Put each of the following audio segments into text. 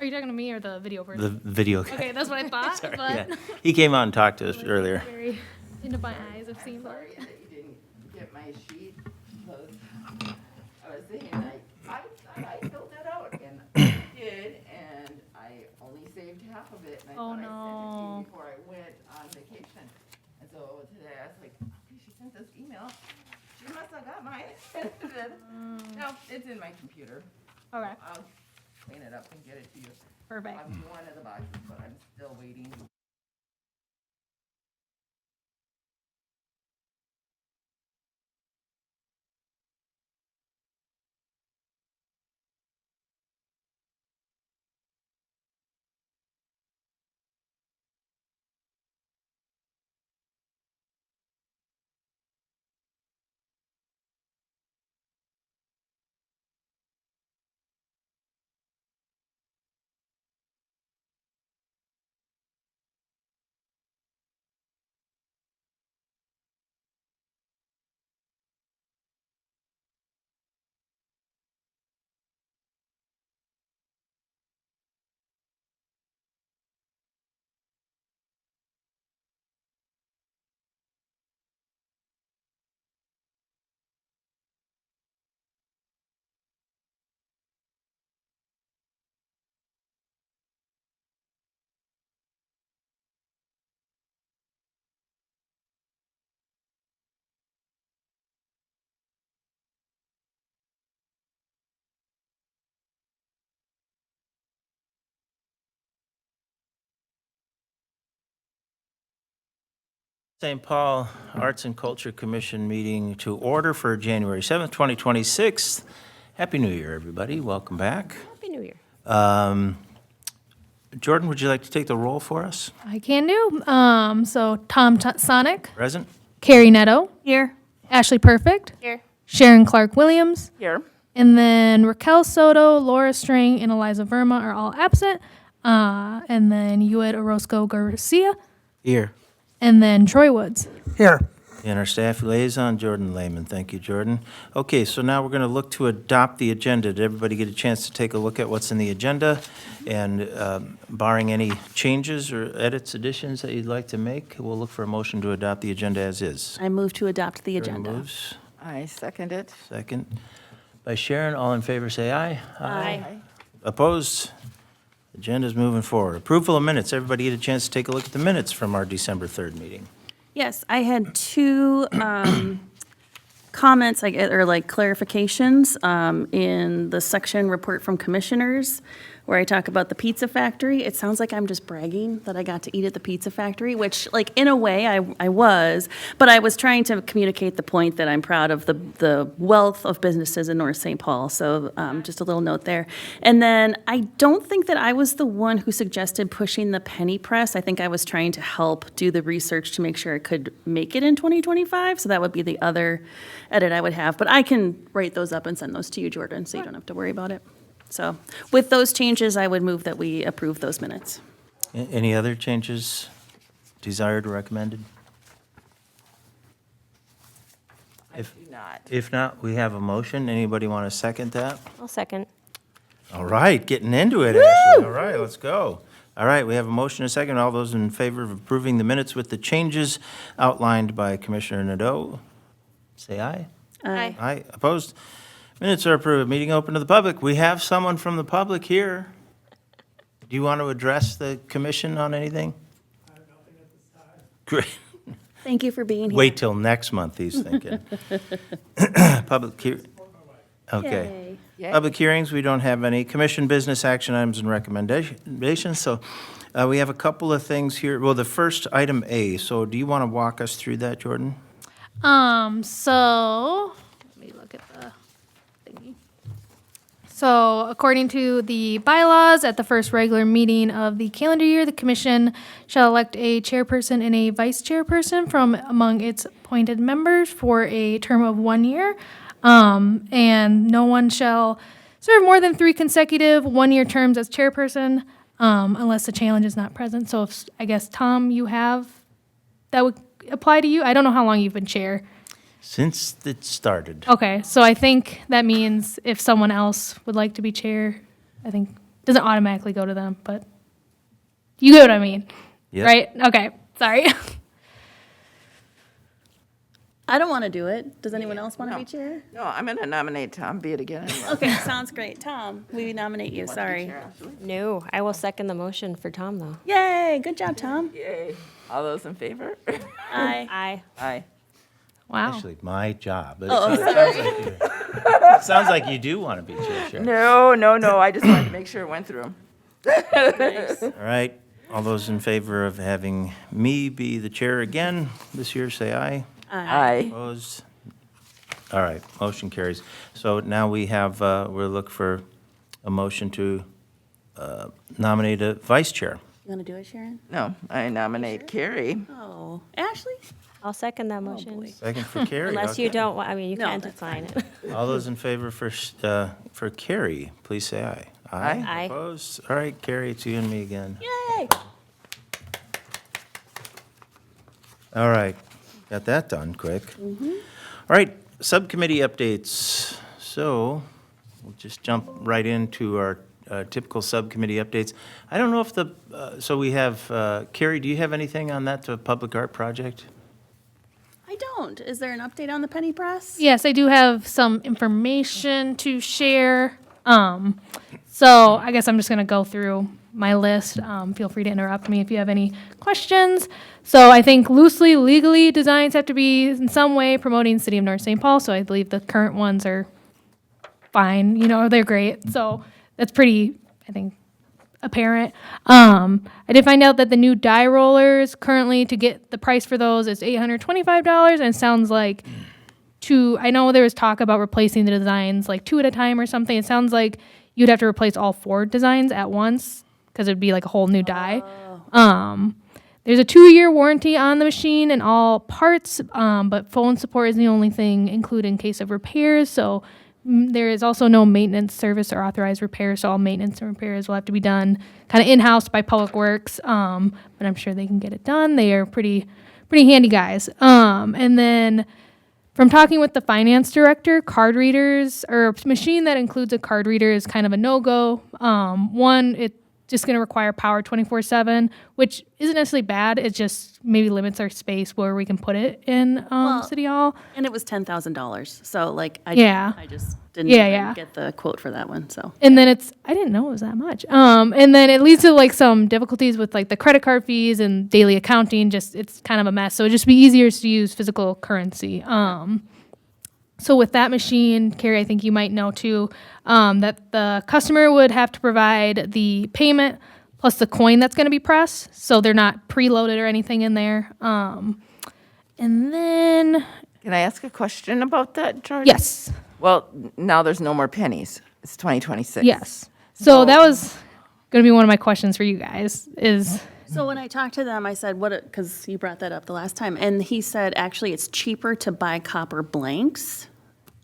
Are you talking to me or the video The version? video guy. Okay, that's what I thought, Sorry, but. yeah. He came out and talked to us earlier. Very into my eyes, it seems Sorry like. that you didn't get my sheet, because I was thinking, I thought I filled it out, and I did, and I only saved half of it, and I Oh, thought I sent it to no. you before I went on vacation. And so today I was like, okay, she sent this email, she must have got mine. No, it's in my computer. Okay, I'll clean it up and get it to you. perfect. One of the boxes, but I'm still waiting. St. Paul Arts and Culture Commission meeting to order for January 7th, 2026. Happy New Year, everybody. Welcome back. Happy New Year. Jordan, would you like to take the roll for us? I can do. So Tom Sonic, Present? Carrie Netto, Here. Ashley Perfect, Here. Sharon Clark Williams, Here. and then Raquel Soto, Laura String, and Eliza Verma are all absent. And then Yued Orozco Garcia, Here. and then Troy Woods. And our staff liaison, Jordan Lehman. Thank you, Jordan. Okay, so now we're going to look to adopt the agenda. Did everybody get a chance to take a look at what's in the agenda? And barring any changes or edits, additions that you'd like to make, we'll look for a motion to adopt the agenda as is. I move to adopt the Sharon agenda. moves. I second it. Second. By Sharon, all in favor, say aye. Aye. Opposed? Agenda's moving forward. Approval of minutes. Everybody get a chance to take a look at the minutes from our December 3rd meeting. Yes, I had two comments, or like clarifications in the section report from commissioners, where I talk about the pizza factory. It sounds like I'm just bragging that I got to eat at the pizza factory, which, like, in a way, I was, but I was trying to communicate the point that I'm proud of the wealth of businesses in North St. Paul, so just a little note there. And then I don't think that I was the one who suggested pushing the penny press. I think I was trying to help do the research to make sure I could make it in 2025, so that would be the other edit I would have. But I can write those up and send those to you, Jordan, so you don't have to worry about it. So with those changes, I would move that we approve those minutes. Any other changes desired or recommended? If Do not. If not, we have a motion. Anybody want to second that? I'll second. All right, getting into it, Ashley. All right, let's go. All right, we have a motion and a second. All those in favor of approving the minutes with the changes outlined by Commissioner Nadeau, say aye. Aye. Aye, opposed? Minutes are approved. Meeting open to the public. We have someone from the public here. Do you want to address the commission on anything? I have nothing at this time. Great. Thank you for being here. Wait till next month, he's thinking. Public hear, okay. Yay. Public hearings, we don't have any. Commission business action items and recommendations, so we have a couple of things here. Well, the first, item A, so do you want to walk us through that, Jordan? So let me look at the thingy. So according to the bylaws, at the first regular meeting of the calendar year, the commission shall elect a chairperson and a vice chairperson from among its appointed members for a term of 1 year. And no one shall serve more than 3 consecutive 1-year terms as chairperson, unless the challenge is not present. So if, I guess, Tom, you have, that would apply to you? I don't know how long you've been chair. Since it started. Okay, so I think that means if someone else would like to be chair, I think doesn't automatically go to them, but you get what I mean, Yep. right? Okay, sorry. I don't want to do it. Does anyone else want to No. be chair? No, I'm gonna nominate Tom Beat again. Okay, sounds great. Tom, we nominate you, sorry. No, I will second the motion for Tom, though. Yay, good job, Tom. Yay. All those in favor? Aye. Aye. Aye. Wow. Actually, my job. But Oh, it sounds like you do want to be chair, Sharon. No, I just wanted to make sure it went through. All right, all those in favor of having me be the chair again this year, say aye. Aye. Opposed? All right, motion carries. So now we have, we'll look for a motion to nominate a vice chair. You want to do it, Sharon? No, I nominate Carrie. Oh, Ashley? I'll second that motion. boy. Second for Carrie. Unless you okay. don't, I mean, you No, can't that's decline it. All those in favor for Carrie, please say aye. Aye. Aye. Opposed? All right, Carrie, it's you and me again. Yay. All right, got that done quick. All right, subcommittee updates. So we'll just jump right into our typical subcommittee updates. I don't know if so we have, Carrie, do you have anything on that public art project? I don't. Is there an update on the penny press? Yes, I do have some information to share. So I guess I'm just going to go through my list. Feel free to interrupt me if you have any questions. So I think loosely, legally, designs have to be in some way promoting City of North St. Paul. So I believe the current ones are fine. They're great. So that's pretty, I think, apparent. I did find out that the new die rollers currently, to get the price for those, is $825, and it sounds like I know there was talk about replacing the designs like 2 at a time or something. It sounds like you'd have to replace all 4 designs at once because it'd be like a whole new die. There's a 2-year warranty on the machine and all parts, but phone support is the only thing included in case of repairs. So there is also no maintenance service or authorized repairs. So all maintenance and repairs will have to be done kind of in-house by Public Works. But I'm sure they can get it done. They are pretty handy guys. And then from talking with the finance director, card readers or a machine that includes a card reader is kind of a no-go. One, it's just going to require power 24/7, which isn't necessarily bad. It just maybe limits our space where we can put it in City Hall. And it was $10,000. So I just didn't Yeah, even yeah. get the quote for that one. So And then I didn't know it was that much. And then it leads to some difficulties with the credit card fees and daily accounting. It's kind of a mess. So it'd just be easier to use physical currency. So with that machine, Carrie, I think you might know too, that the customer would have to provide the payment plus the coin that's going to be pressed. So they're not preloaded or anything in there. And then, Can I ask a question about that, Jordan? yes. Well, now there's no more pennies. It's 2026. Yes. So that was going to be one of my questions for you guys is, So when I talked to them, I said, because you brought that up the last time, and he said, actually, it's cheaper to buy copper blanks,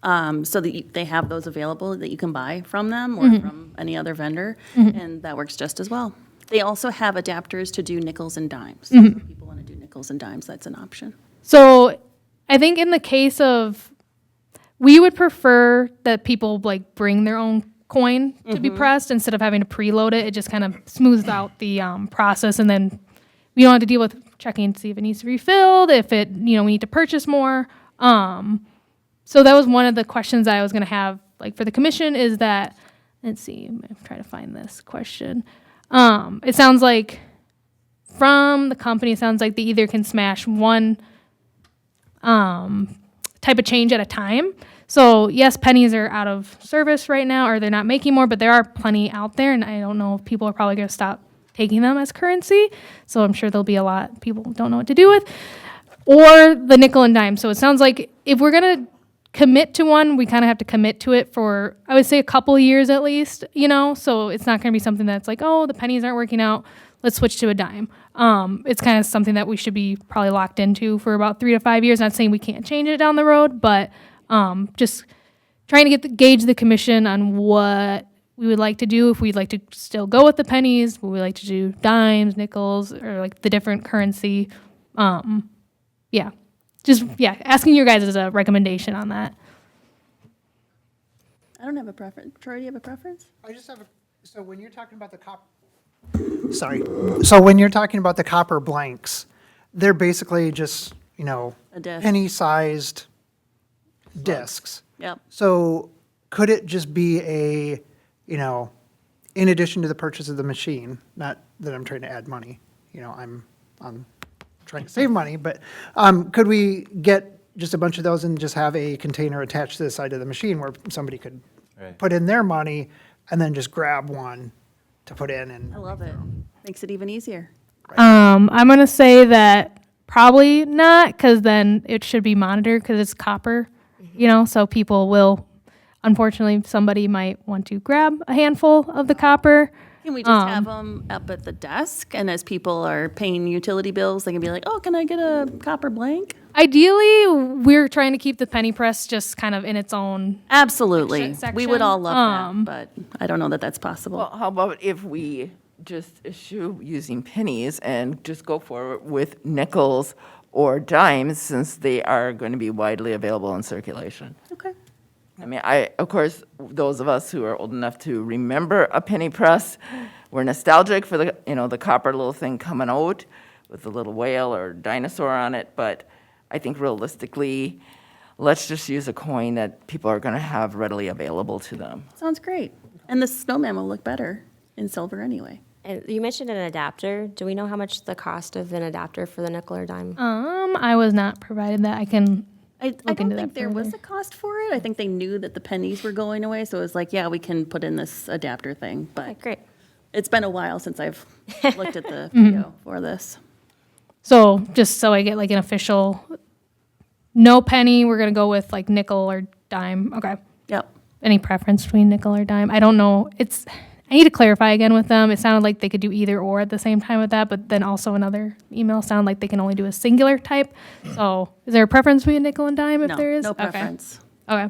so that they have those available that you can buy from them or from any other vendor, and that works just as well. They also have adapters to do nickels and dimes. So if people want to do nickels and dimes, that's an option. so I think in the case of, we would prefer that people bring their own coin to be pressed instead of having to preload it. It just kind of smooths out the process, and then we don't have to deal with checking to see if it needs to be refilled, if it, we need to purchase more. So that was one of the questions I was going to have for the commission is that, let's see, I'm trying to find this question. It sounds like from the company, it sounds like they either can smash one type of change at a time. So yes, pennies are out of service right now, or they're not making more, but there are plenty out there, and I don't know if people are probably going to stop taking them as currency. So I'm sure there'll be a lot people don't know what to do with. Or the nickel and dime. So it sounds like if we're going to commit to one, we kind of have to commit to it for, I would say, a couple of years at least, so it's not going to be something that's the pennies aren't working out, let's switch to a dime. It's kind of something that we should be probably locked into for about 3 to 5 years. Not saying we can't change it down the road, but just trying to gauge the commission on what we would like to do, if we'd like to still go with the pennies, would we like to do dimes, nickels, or the different currency. Asking your guys as a recommendation on that. I don't have a preference. Troy, do you have a preference? I just have So when you're talking about the sorry. So when you're talking about the copper blanks, they're basically just, A disc. penny-sized discs. Yep. So could it just be in addition to the purchase of the machine, not that I'm trying to add money, I'm trying to save money, but could we get just a bunch of those and just have a container attached to the side of the machine where somebody could Right. put in their money and then just grab one to put in and I love it. Makes it even easier. I'm gonna say that probably not, because then it should be monitored because it's copper, so people will, unfortunately, somebody might want to grab a handful of the copper. Can we just have them up at the desk, and as people are paying utility bills, they can be like, oh, can I get a copper blank? Ideally, we're trying to keep the penny press just kind of in its own. Absolutely. Section. We would all love that, but I don't know that that's possible. Well, how about if we just issue using pennies and just go forward with nickels or dimes, since they are going to be widely available in circulation? Okay. I mean, of course, those of us who are old enough to remember a penny press, we're nostalgic for the copper little thing coming out with the little whale or dinosaur on it, but I think realistically, let's just use a coin that people are going to have readily available to them. Sounds great. And the snowman will look better in silver anyway. And you mentioned an adapter. Do we know how much the cost of an adapter for the nickel or dime? I was not provided that. I can. I Look don't into that think there was further. a cost for it. I think they knew that the pennies were going away, so it was like, yeah, we can put in this adapter thing. Okay, But great. it's been a while since I've looked at the video for this. So just so I get like an official, no penny. We're gonna go with like nickel or dime. Okay. Yep. Any preference between nickel or dime? I don't know. I need to clarify again with them. It sounded like they could do either or at the same time with that, but then also another email sounded like they can only do a singular type. So is there a preference between nickel and dime if No, there is? no Okay. preference. Okay.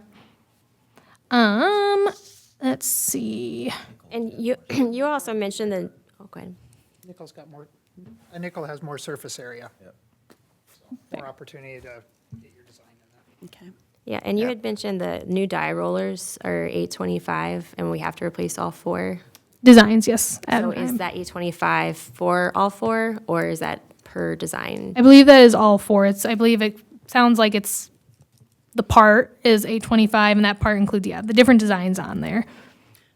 Let's see. And you you also mentioned the, oh, go ahead. a nickel has more surface area. More opportunity to get your design in that. Okay. Yeah, and you had mentioned the new die rollers are 825, and we have to replace all four. Designs, yes. at So a is time. that 825 for all four, or is that per design? I believe that is all four. I believe it sounds like the part is 825 and that part includes, the different designs on there.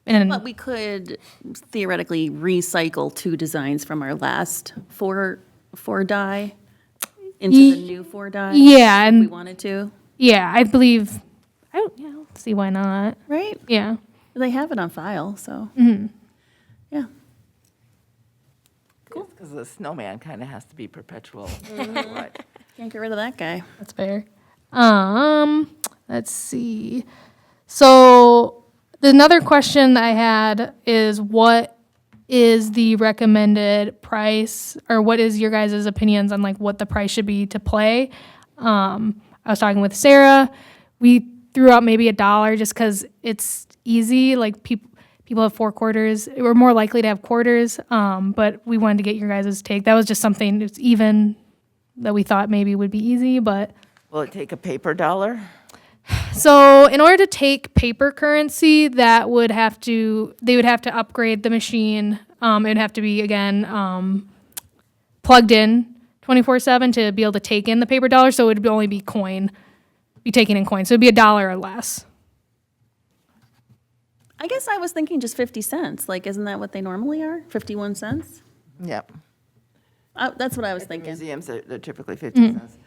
And But we could theoretically recycle 2 designs from our last four die into the new 4 die. yeah, If we and wanted to, I believe, I don't see why not. right? Yeah. They have it on file, so. Yeah. Cool. Because the snowman kind of has to be perpetual. Right. Can't get rid of that guy. That's fair. Let's see. So another question that I had is what is the recommended price, or what is your guys' opinions on like what the price should be to play? I was talking with Sarah. We threw out maybe $1 just because it's easy. Like people have 4 quarters. We're more likely to have quarters, but we wanted to get your guys' take. That was just something that's even that we thought maybe would be easy, but. Will it take a paper dollar? So in order to take paper currency, they would have to upgrade the machine. It would have to be, again, plugged in 24/7 to be able to take in the paper dollar. So it would only be taken in coin. So it'd be $1 or less. I guess I was thinking just 50 cents. Like, isn't that what they normally are? 51 cents? Yep. That's what I was At the thinking. museums, they're typically 50 cents.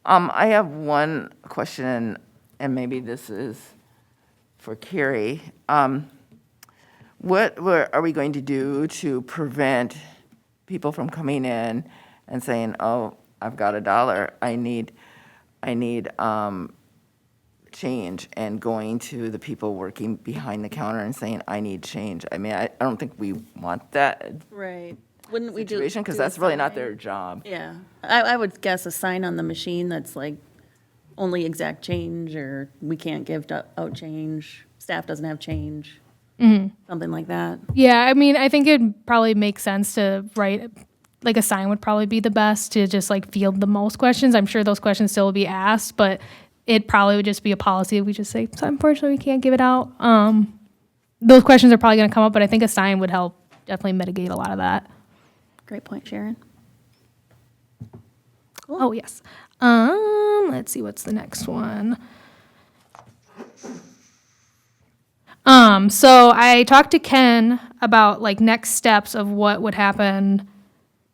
I have one question, and maybe this is for Carrie. What are we going to do to prevent people from coming in and saying, "Oh, I've got $1. I need change," and going to the people working behind the counter and saying, "I need change"? I mean, I don't think we want that Right. Wouldn't we do? situation, because do a that's really not sign? their job. Yeah. I would guess a sign on the machine that's like only exact change, or we can't give out change, staff doesn't have change, something like that. Yeah, I mean, I think it'd probably make sense to write, like a sign would probably be the best to just like field the most questions. I'm sure those questions still will be asked, but it probably would just be a policy if we just say, so unfortunately, we can't give it out. those questions are probably going to come up, but I think a sign would help definitely mitigate a lot of that. Great point, Sharon. Oh, yes. Let's see, what's the next one? So I talked to Ken about like next steps of what would happen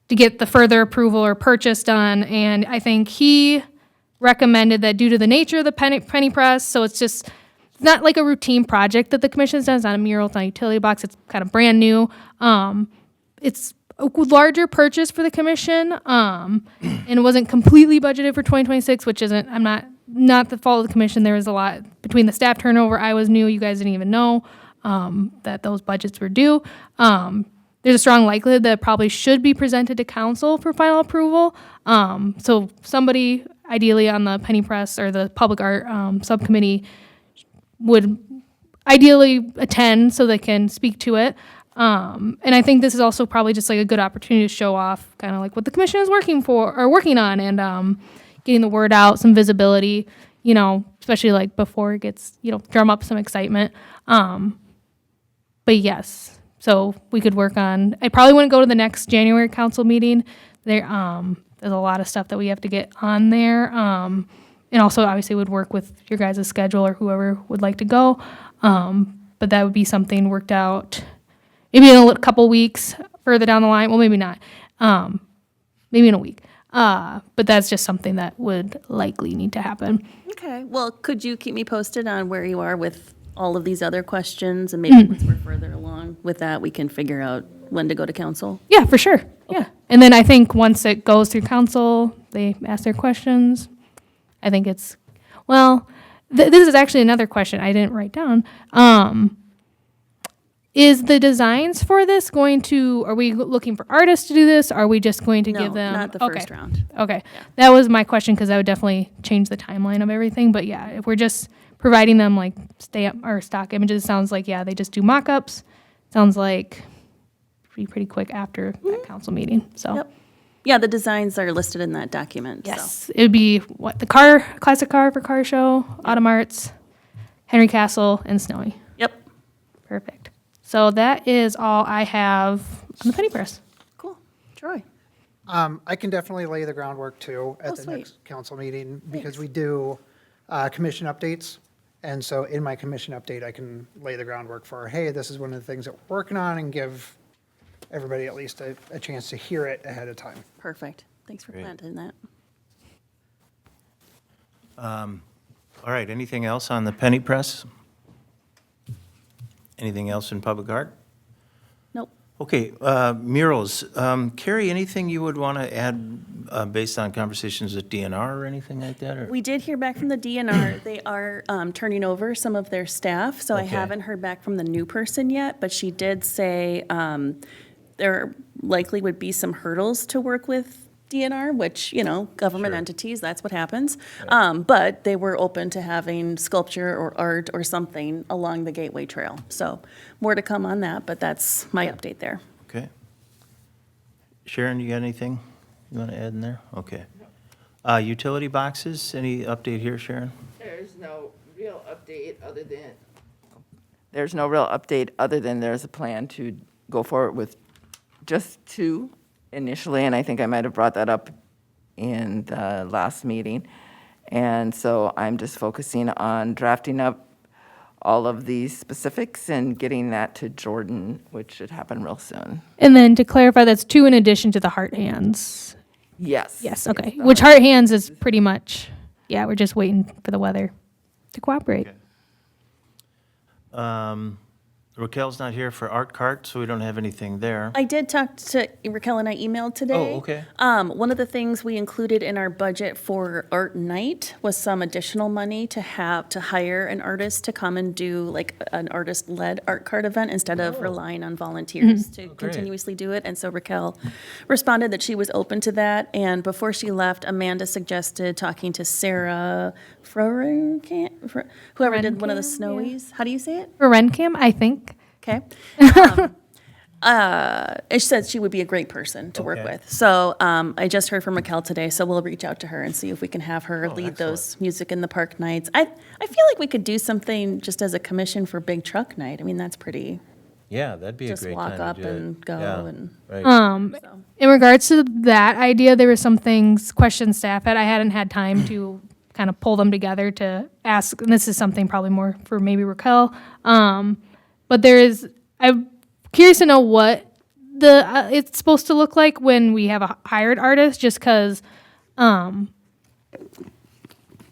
to get the further approval or purchase done, and I think he recommended that due to the nature of the penny press, so it's just not like a routine project that the commission's done. It's not a mural, it's not a utility box. It's kind of brand new. It's a larger purchase for the commission, and it wasn't completely budgeted for 2026, which isn't. I'm not the fault of the commission. There was a lot between the staff turnover. I was new. You guys didn't even know that those budgets were due. There's a strong likelihood that it probably should be presented to council for final approval. So somebody, ideally on the penny press or the public art subcommittee, would ideally attend so they can speak to it. And I think this is also probably just like a good opportunity to show off kind of like what the commission is working on, and getting the word out, some visibility, especially like before it gets, drum up some excitement. But yes, so we could work on, I probably wouldn't go to the next January council meeting. There's a lot of stuff that we have to get on there. And also obviously would work with your guys' schedule or whoever would like to go. But that would be something worked out maybe in a couple weeks further down the line. Well, maybe not. Maybe in a week. But that's just something that would likely need to happen. Okay, well, could you keep me posted on where you are with all of these other questions? And maybe once we're further along with that, we can figure out when to go to council? Yeah, for sure. Yeah. And then I think once it goes through council, they ask their questions. I think it's, well, this is actually another question I didn't write down. Is the designs for this are we looking for artists to do this? Are we just going to No, give them? not the first round. Okay. That was my question because that would definitely change the timeline of everything. But yeah, if we're just providing them like stock images, sounds like, yeah, they just do mock-ups. Sounds like be pretty quick after that council meeting. So Yep. Yeah, the designs are listed in that document, so. yes, it would be the classic car for car show, Autumn Arts, Henry Castle, and Snowy. Yep, Perfect. So that is all I have on the penny press. cool. Troy? I can definitely lay the groundwork too Oh, at the sweet. next council meeting because Thanks. we do commission updates. And so in my commission update, I can lay the groundwork for, hey, this is one of the things that we're working on, and give everybody at least a chance to hear it ahead of time. Perfect. Thanks for Great. planting that. All right, anything else on the penny press? Anything else in public art? Nope. Okay, murals. Carrie, anything you would want to add based on conversations with DNR or anything like that? Or? We did hear back from the DNR. They are turning over some of their staff, so I Okay. haven't heard back from the new person yet, but she did say there likely would be some hurdles to work with DNR, which, government Sure. entities, that's what happens. But they were open to having sculpture or art or something along the Gateway Trail. So more to come on that, but that's my update there. Okay. Sharon, you got anything you want to add in there? Okay. Utility boxes, any update here, Sharon? There's no real update other than there's a plan to go forward with just two initially, and I think I might have brought that up in the last meeting. And so I'm just focusing on drafting up all of these specifics and getting that to Jordan, which should happen real soon. And then to clarify, that's 2 in addition to the heart hands. Yes. Yes, okay. Which heart hands is pretty much, yeah, we're just waiting for the weather to cooperate. Raquel's not here for Art Cart, so we don't have anything there. I did talk to Raquel and I emailed today. Oh, okay. One of the things we included in our budget for Art Night was some additional money to hire an artist to come and do like an artist-led art card event instead of relying on volunteers to great. continuously do it. And so Raquel responded that she was open to that. And before she left, Amanda suggested talking to Sarah Frorenkamp, whoever did one of the Frorenkamp, yeah. Snowies. How do you say it? For RenCam, I think. Okay. She said she would be a great person to work Okay. with. So I just heard from Raquel today, so we'll reach out to her and see if we can have her lead excellent. those music in the park nights. I feel like we could do something just as a commission for Big Truck Night. I mean, that's pretty, Yeah, that'd be a just great walk time up to do it. and go Yeah, and- right. so. In regards to that idea, there were some things, questions staff had. I hadn't had time to kind of pull them together to ask, and this is something probably more for maybe Raquel. But I'm curious to know what it's supposed to look like when we have a hired artist, just because, for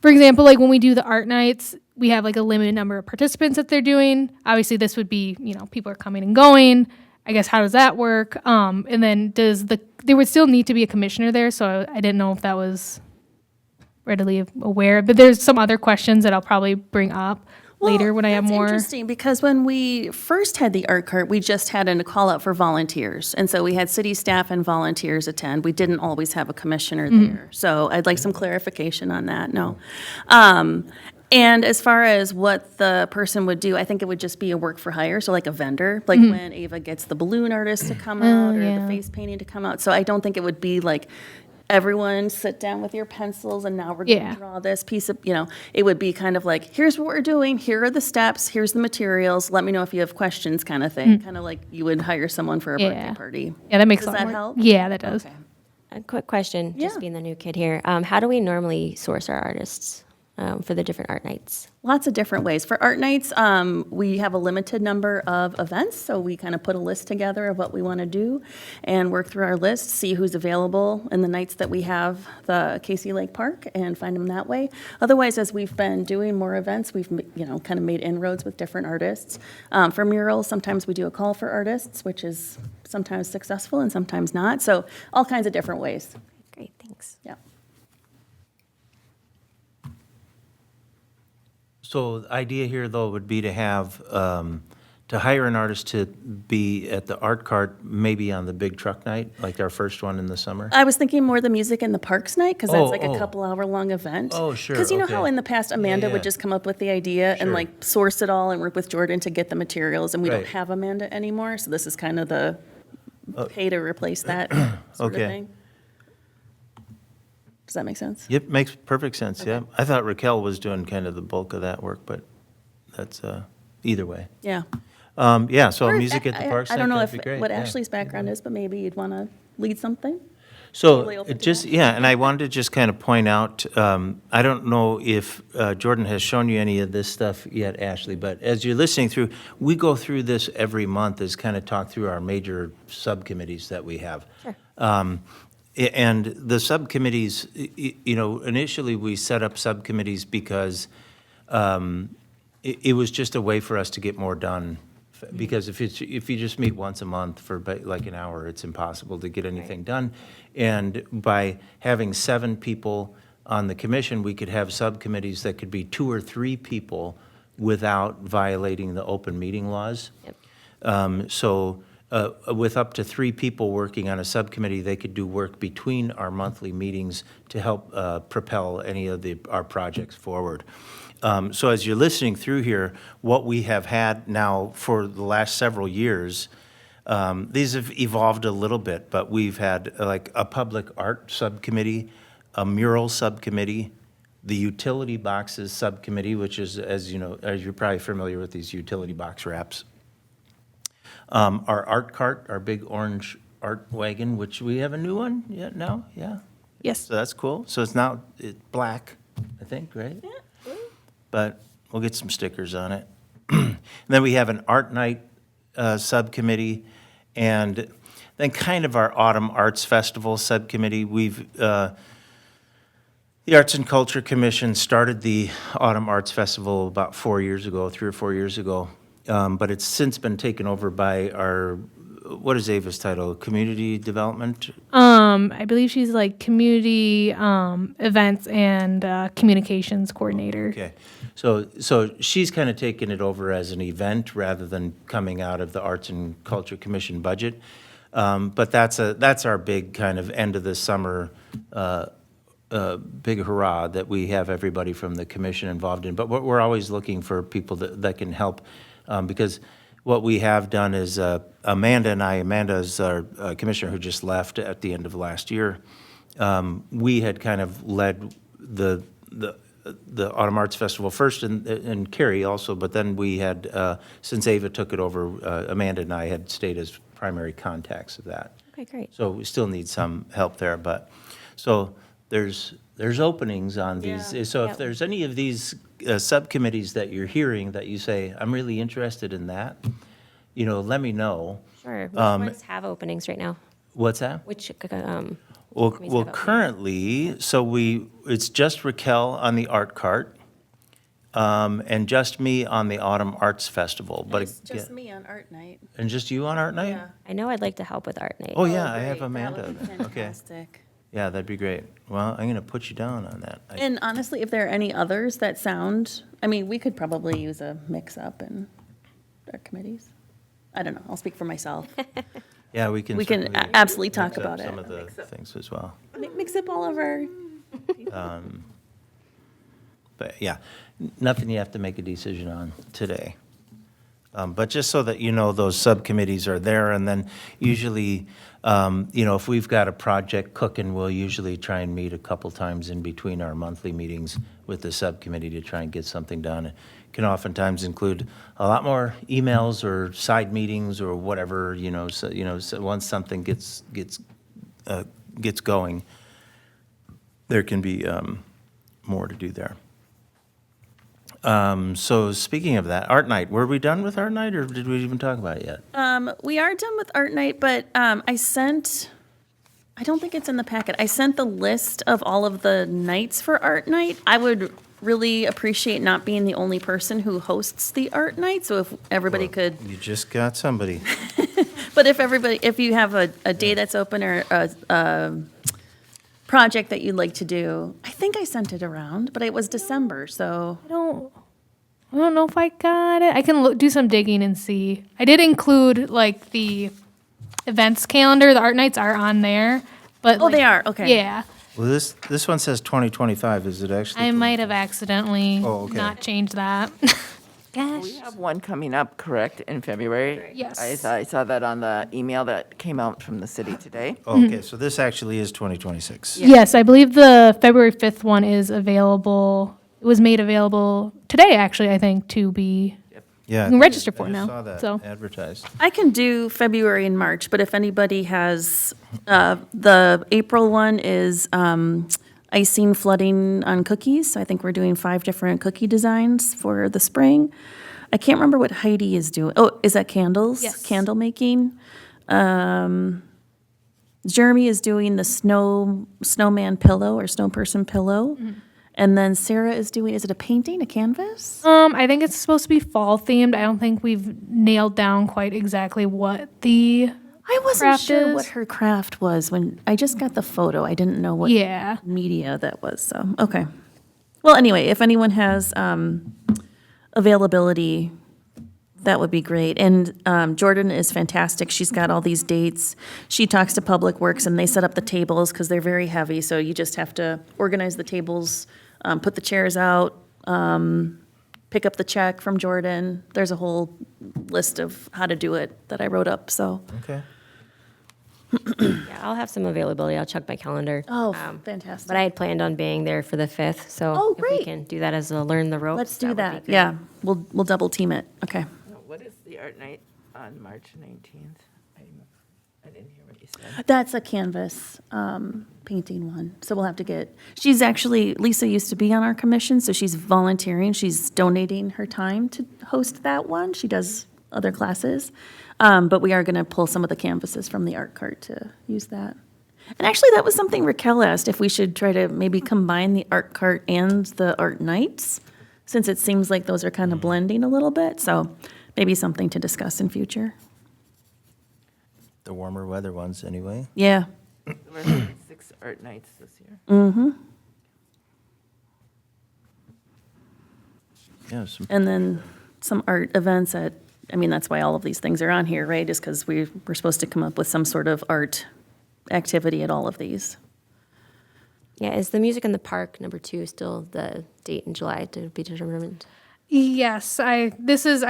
example, like when we do the art nights, we have like a limited number of participants that they're doing. Obviously, this would be, people are coming and going. I guess, how does that work? And then there would still need to be a commissioner there, so I didn't know if that was readily aware. But there's some other questions that I'll probably bring up later when I have That's more. interesting, because when we first had the art cart, we just had a call out for volunteers. And so we had city staff and volunteers attend. We didn't always have a commissioner there. So I'd like some clarification on that, no. And as far as what the person would do, I think it would just be a work for hire, so like a vendor, like when Ava gets the balloon artist to come out or yeah. the face painting to come out. So I don't think it would be like, everyone sit down with your pencils and now we're going Yeah. to draw this piece of, it would be kind of like, here's what we're doing, here are the steps, here's the materials, let me know if you have questions kind of thing. Kind of like you would hire someone for a birthday Yeah. party. Yeah, that makes Does a lot that more. help? Yeah, that does. Okay. A quick question, Yeah. just being the new kid here. How do we normally source our artists for the different art nights? Lots of different ways. For art nights, we have a limited number of events, so we kind of put a list together of what we want to do and work through our list, see who's available in the nights that we have the Casey Lake Park and find them that way. Otherwise, as we've been doing more events, we've kind of made inroads with different artists. For murals, sometimes we do a call for artists, which is sometimes successful and sometimes not. So all kinds of different ways. Great, thanks. Yeah. So the idea here, though, would be to have, to hire an artist to be at the art cart, maybe on the big truck night, like our first one in the summer? I was thinking more the music in the parks night, because that's like Oh, a couple-hour-long event. Oh, sure, Because you know how okay. in the past Amanda yeah. would just come up with the idea and Sure. like source it all and work with Jordan to get the materials, and we don't Right. have Amanda anymore, so this is kind of the pay to replace that sort Okay. of thing. Does that make sense? Yep, makes perfect sense, yeah. I thought Raquel was doing kind of the bulk of that work, but that's, either way. Yeah. Yeah, so Or if music at the parks I night, don't know that'd if be great. what yeah. Ashley's background is, but maybe you'd want to lead something? So, Totally open to just, that. yeah, and I wanted to just kind of point out, I don't know if Jordan has shown you any of this stuff yet, Ashley, but as you're listening through, we go through this every month as kind of talk through our major subcommittees that we have. Sure. And the subcommittees, initially, we set up subcommittees because it was just a way for us to get more done. Because if you just meet once a month for like an hour, it's impossible to get anything done. And by having 7 people on the commission, we could have subcommittees that could be 2 or 3 people without violating the open meeting laws. Yep. So with up to 3 people working on a subcommittee, they could do work between our monthly meetings to help propel any of our projects forward. So as you're listening through here, what we have had now for the last several years, these have evolved a little bit, but we've had like a public art subcommittee, a mural subcommittee, the utility boxes subcommittee, which is, as you know, as you're probably familiar with these utility box wraps. Our art cart, our big orange art wagon, which we have a new one yet now, yeah? Yes. So that's cool. So it's black, I think, right? Yeah. But we'll get some stickers on it. And then we have an art night subcommittee, and then kind of our autumn arts festival subcommittee. The Arts and Culture Commission started the Autumn Arts Festival about 3 or 4 years ago. But it's since been taken over by what is Ava's title? Community Development? I believe she's like community events and communications coordinator. Okay. So she's kind of taken it over as an event rather than coming out of the Arts and Culture Commission budget. But that's our big kind of end of the summer big hurrah that we have everybody from the commission involved in. But we're always looking for people that can help because what we have done is Amanda is our commissioner who just left at the end of last year. We had kind of led the Autumn Arts Festival first, and Carrie also, but then we had, since Ava took it over, Amanda and I had stayed as primary contacts of that. Okay, great. So we still need some help there, but, so there's openings on these. So if Yep. there's any of these subcommittees that you're hearing that you say, I'm really interested in that, let me know. Sure. Which ones have openings right now? What's that? Which, Well, committees have openings? currently, it's just Raquel on the art cart, and just me on the Autumn Arts Festival, but, It's just again- me on art night. and just you on art night? Yeah. I know I'd like to help with art night. Oh, yeah, I have Great, Amanda. That would be then. Okay, fantastic. yeah, that'd be great. Well, I'm gonna put you down on that. And honestly, if there are any others that sound, I mean, we could probably use a mix-up in our committees. I don't know, I'll speak for myself. Yeah, we can. We can certainly absolutely talk mix up about it. some of the things as well. Mix up all of our, But yeah, nothing you have to make a decision on today. But just so that you know, those subcommittees are there, and then usually, if we've got a project cooking, we'll usually try and meet a couple times in between our monthly meetings with the subcommittee to try and get something done. It can oftentimes include a lot more emails or side meetings or whatever, so once something gets going, there can be more to do there. So speaking of that, Art Night, were we done with Art Night, or did we even talk about it yet? we are done with art night, but I don't think it's in the packet. I sent the list of all of the nights for art night. I would really appreciate not being the only person who hosts the art night, so if everybody could, You just got somebody. but if you have a day that's open or a project that you'd like to do, I think I sent it around, but it was December, so. I don't know if I got it. I can do some digging and see. I did include like the events calendar. The art nights are on there, but Oh, they are, okay. Yeah, Well, this one says 2025, is it actually? I might have accidentally Oh, okay. not changed that. Gosh. We have one coming up, correct, in February? Yes. I saw that on the email that came out from the city today. Oh, okay, so this actually is 2026. Yes, I believe the February 5th one is available. It was made available today, actually, I think, to be. Yeah. I You can think register for I it now, saw that so. advertised. I can do February and March, but if anybody has, the April one is icing flooding on cookies. So I think we're doing 5 different cookie designs for the spring. I can't remember what Heidi is doing. Oh, is that candles? Yes. Candle making. Jeremy is doing the snowman pillow or snow person pillow. And then Sarah is doing, is it a painting, a canvas? I think it's supposed to be fall themed. I don't think we've nailed down quite exactly what the I wasn't craft sure is. what her craft was when I just got the photo. I didn't know what Yeah. media that was. So, okay. Well, anyway, if anyone has availability, that would be great. And Jordan is fantastic. She's got all these dates. She talks to Public Works, and they set up the tables because they're very heavy. So you just have to organize the tables, put the chairs out, pick up the check from Jordan. There's a whole list of how to do it that I wrote up. So, Okay. Yeah, I'll have some availability. I'll check my calendar. oh, But fantastic. I had planned on being there for the 5th, so Oh, if we great. can do that as a learn the ropes. Let's do would be that. great. Yeah, we'll double team it. Okay. What is the art night on March 19th? I didn't hear what you said. That's a canvas painting one. So we'll have to get, she's actually, Lisa used to be on our commission, so she's volunteering. She's donating her time to host that one. She does other classes. But we are going to pull some of the canvases from the art cart to use that. And actually, that was something Raquel asked, if we should try to maybe combine the art cart and the art nights, since it seems like those are kind of blending a little bit. So maybe something to discuss in future. The warmer weather ones, anyway. Yeah. We're having 6 art nights this year. Yeah, some And then some art events at, I mean, that's why all of these things are on here, right? Is because we're supposed to come up with some sort of art activity at all of these. Yeah, is the music in the park number 2 still the date in July to be determined? Yes, I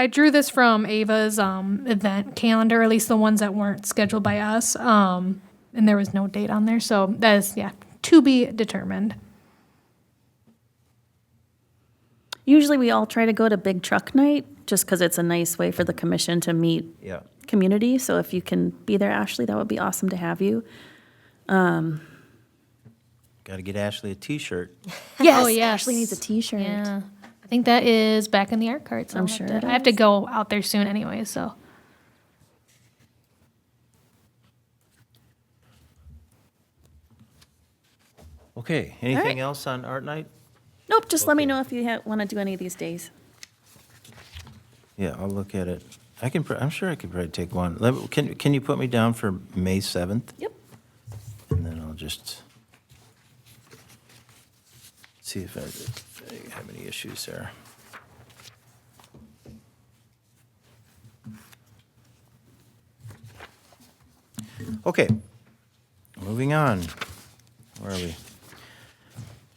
drew this from Ava's event calendar, at least the ones that weren't scheduled by us. And there was no date on there, so that is, yeah, to be determined. Usually we all try to go to Big Truck Night, just because it's a nice way for the commission to meet Yeah. community. So if you can be there, Ashley, that would be awesome to have you. Got to get Ashley a T-shirt. Yes, Oh, yes. Ashley needs a T-shirt. Yeah, I think that is back in the art cart. So I'm I'll have sure to- it I have to is. go out there soon anyway, so. Okay, anything else on art night? Nope, just let me Okay. know if you want to do any of these days. Yeah, I'll look at it. I'm sure I could probably take one. Can you put me down for May 7th? Yep. And then I'll just see if I have any issues there. Okay, moving on. Where are we?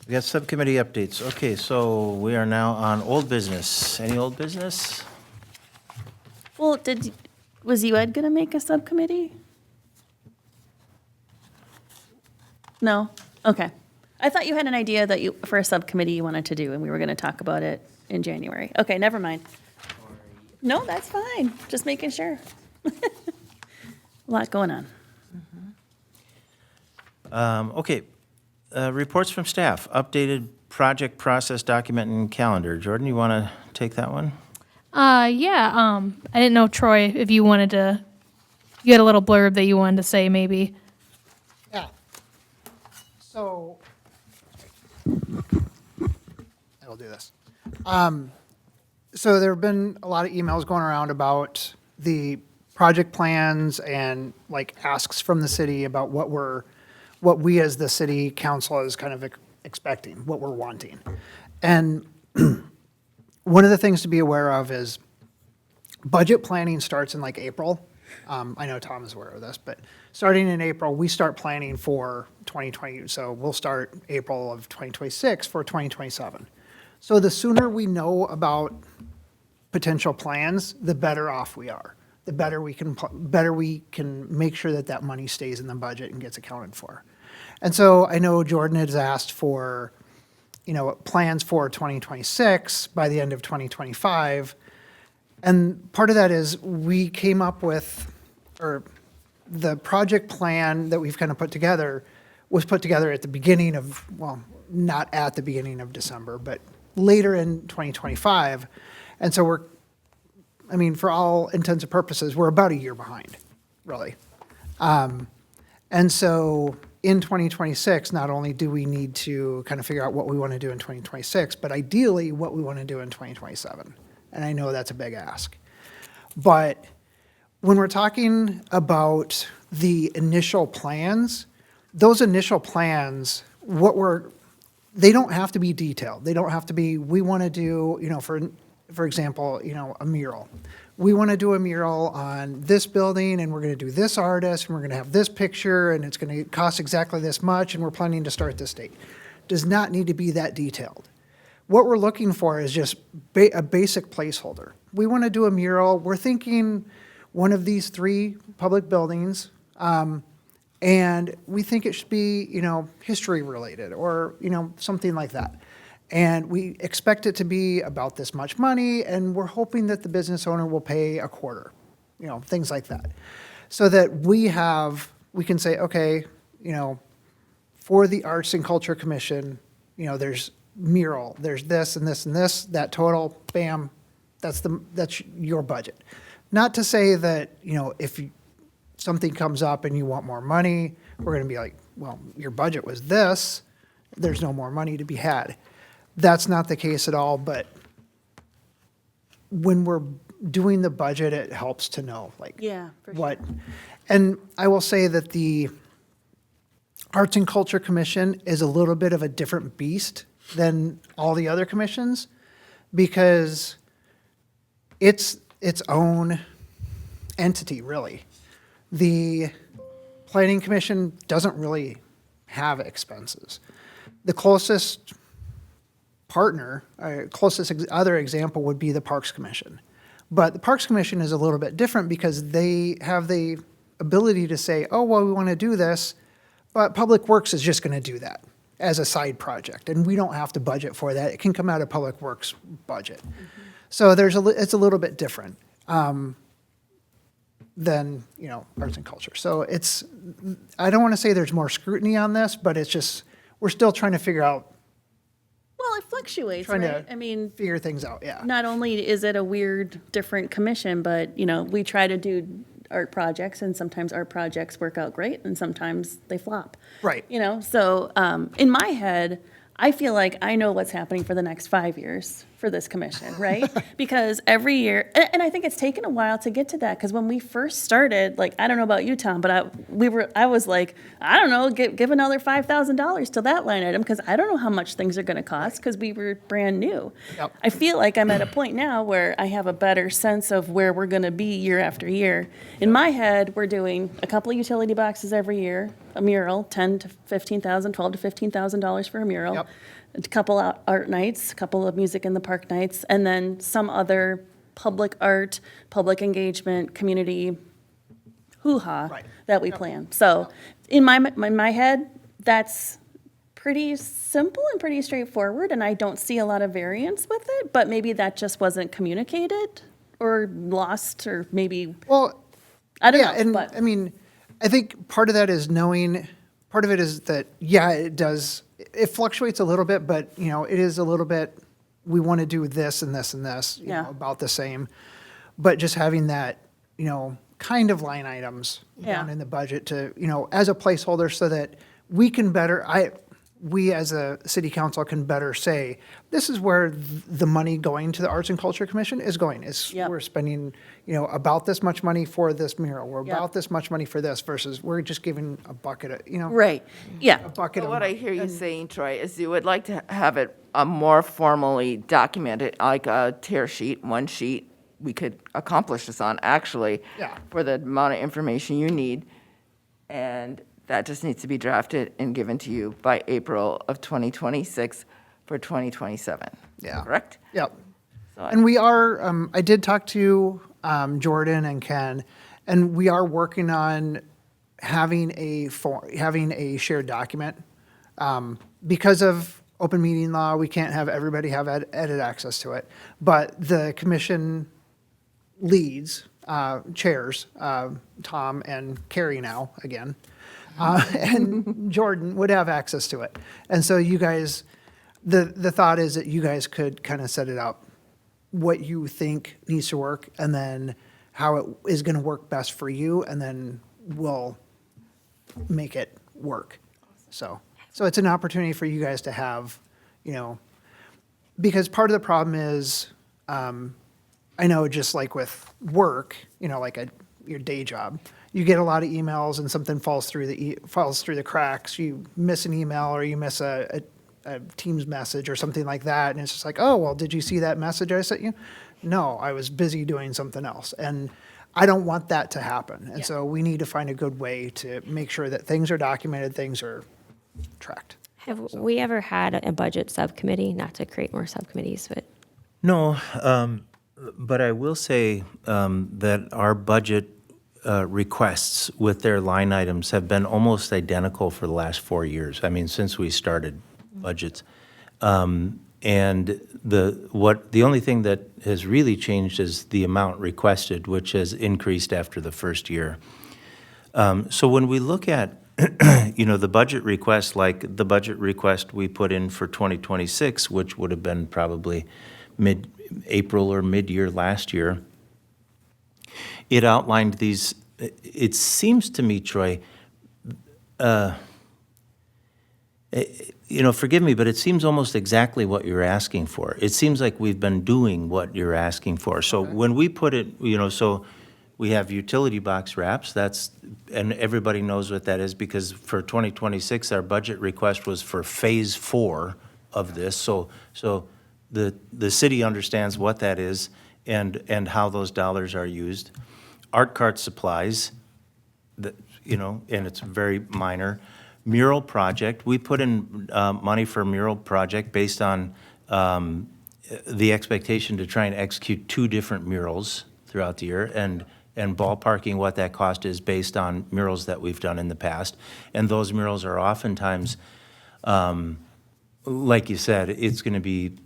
We got subcommittee updates. Okay, so we are now on old business. Any old business? Well, was you, Ed, going to make a subcommittee? No? Okay. I thought you had an idea that for a subcommittee you wanted to do, and we were going to talk about it in January. Okay, never mind. No, that's fine. Just making sure. A lot going on. Okay, reports from staff, updated project process document and calendar. Jordan, you want to take that one? Yeah, I didn't know, Troy, if you wanted to, you had a little blurb that you wanted to say maybe. Yeah. So, I'll do this. So there have been a lot of emails going around about the project plans and like asks from the city about what we as the city council is kind of expecting, what we're wanting. And one of the things to be aware of is budget planning starts in like April. I know Tom is aware of this, but starting in April, we start planning for 2020. So we'll start April of 2026 for 2027. So the sooner we know about potential plans, the better off we are. The better we can make sure that that money stays in the budget and gets accounted for. And so I know Jordan has asked for, plans for 2026 by the end of 2025. And part of that is we came up with, or the project plan that we've kind of put together was put together at the beginning of, well, not at the beginning of December, but later in 2025. And so for all intents and purposes, we're about a year behind, really. And so in 2026, not only do we need to kind of figure out what we want to do in 2026, but ideally what we want to do in 2027. And I know that's a big ask. But when we're talking about the initial plans, those initial plans, they don't have to be detailed. They don't have to be, we want to do, for example, a mural. We want to do a mural on this building, and we're going to do this artist, and we're going to have this picture, and it's going to cost exactly this much, and we're planning to start this date. Does not need to be that detailed. What we're looking for is just a basic placeholder. We want to do a mural. We're thinking one of these 3 public buildings, and we think it should be, history related or, something like that. And we expect it to be about this much money, and we're hoping that the business owner will pay a quarter, things like that. So that we can say, okay, for the Arts and Culture Commission, there's mural, there's this and this and this, that total, bam, that's your budget. Not to say that, if something comes up and you want more money, we're going to be like, well, your budget was this, there's no more money to be had. That's not the case at all, but when we're doing the budget, it helps to know, like, Yeah, for what. And I will say that the Arts and Culture Commission is a little bit of a different beast than all the other commissions because it's its own entity, really. The Planning Commission doesn't really have expenses. The closest partner, closest other example would be the Parks Commission. But the Parks Commission is a little bit different because they have the ability to say, oh, well, we want to do this, but Public Works is just going to do that as a side project, and we don't have to budget for that. It can come out of Public Works budget. So it's a little bit different than, arts and culture. So I don't want to say there's more scrutiny on this, but it's just, we're still trying to figure out, Well, it fluctuates, trying right? to I mean, figure things out, yeah. not only is it a weird, different commission, but, we try to do art projects, and sometimes art projects work out great, and sometimes they flop. Right. So in my head, I feel like I know what's happening for the next 5 years for this commission, right? Because every year, and I think it's taken a while to get to that, because when we first started, like, I don't know about you, Tom, but I was like, I don't know, give another $5,000 to that line item, because I don't know how much things are going to cost, because we were brand new. Yep. I feel like I'm at a point now where I have a better sense of where we're going to be year after year. In my head, we're doing a couple of utility boxes every year, a mural, $10,000 to $15,000, $12,000 to $15,000 for a mural. Yep. A couple art nights, a couple of music in the park nights, and then some other public art, public engagement, community hoo-ha Right. that we plan. So in my head, that's pretty simple and pretty straightforward, and I don't see a lot of variance with it, but maybe that just wasn't communicated or lost, or maybe, Well, I don't yeah, know. and But I mean, I think part of that is knowing, part of it is that, yeah, it does, it fluctuates a little bit, but, it is a little bit, we want to do this and this and this, Yeah. about the same. But just having that, kind of line items down Yeah. in the budget to, as a placeholder so that we can we as a city council can better say, this is where the money going to the Arts and Culture Commission is going. Yep. We're spending, about this much money for this mural. We're Yep. about this much money for this versus we're just giving a bucket of, right, yeah. a bucket So of what I money. hear you saying, Troy, is you would like to have it more formally documented, like a tear sheet, one sheet we could accomplish this on, actually, Yeah. for the amount of information you need. And that just needs to be drafted and given to you by April of 2026 for 2027. Yeah. Correct? Yep. So And we are, I did talk to Jordan and Ken, and we are working on having having a shared document. Because of open meeting law, we can't have everybody have edit access to it. But the commission leads, chairs, Tom and Carrie now, again, and Jordan would have access to it. And so you guys, the thought is that you guys could kind of set it up, what you think needs to work, and then how it is going to work best for you, and then we'll make it work. So it's an opportunity for you guys to have, because part of the problem is, I know just like with work, like your day job, you get a lot of emails and something falls through the cracks. You miss an email or you miss a Teams message or something like that, and it's just like, oh, well, did you see that message I sent you? No, I was busy doing something else, and I don't want that to happen. And so we need to find a good way to make sure that things are documented, things are tracked. Have we ever had a budget subcommittee? Not to create more subcommittees, but No, but I will say that our budget requests with their line items have been almost identical for the last 4 years. I mean, since we started budgets. And the only thing that has really changed is the amount requested, which has increased after the first year. So when we look at, the budget request, like the budget request we put in for 2026, which would have been probably mid-April or mid-year last year, it outlined these, it seems to me, Troy, forgive me, but it seems almost exactly what you're asking for. It seems like we've been doing what you're asking for. So when we put it, so we have utility box wraps, and everybody knows what that is because for 2026, our budget request was for phase 4 of this. So the city understands what that is and how those dollars are used. Art cart supplies, and it's very minor. Mural project, we put in money for a mural project based on the expectation to try and execute 2 different murals throughout the year, and ballparking what that cost is based on murals that we've done in the past. And those murals are oftentimes, like you said, it's going to be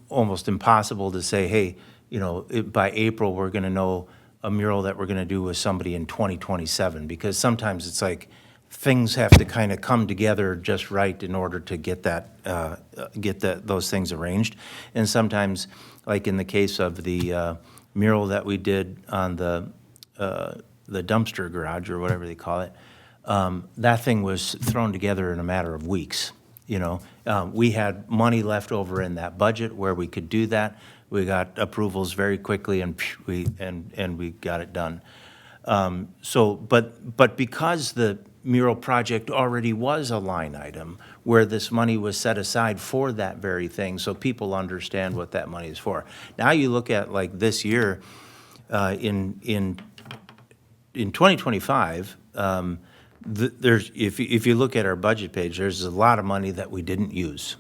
almost impossible to say, hey, you know, by April, we're going to know a mural that we're going to do with somebody in 2027, because sometimes it's like things have to kind of come together just right in order to get those things arranged. And sometimes, like in the case of the mural that we did on the dumpster garage, or whatever they call it, that thing was thrown together in a matter of weeks, you know. We had money left over in that budget where we could do that. We got approvals very quickly, and we got it done. But because the mural project already was a line item where this money was set aside for that very thing, so people understand what that money is for. Now you look at like this year, in 2025, there's, if you look at our budget page, there's a lot of money that we didn't use.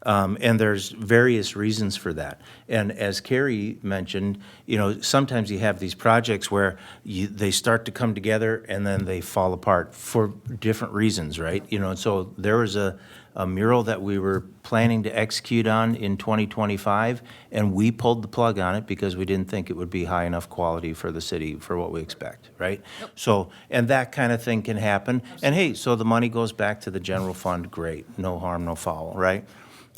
And there's various reasons for that. And as Carrie mentioned, you know, sometimes you have these projects where they start to come together and then they fall apart for different reasons, right? You know, and so there was a mural that we were planning to execute on in 2025, and we pulled the plug on it because we didn't think it would be high enough quality for the city for what we expect, right? So, and that kind of thing can happen. And hey, so the money goes back to the general fund, great, no harm, no foul, right?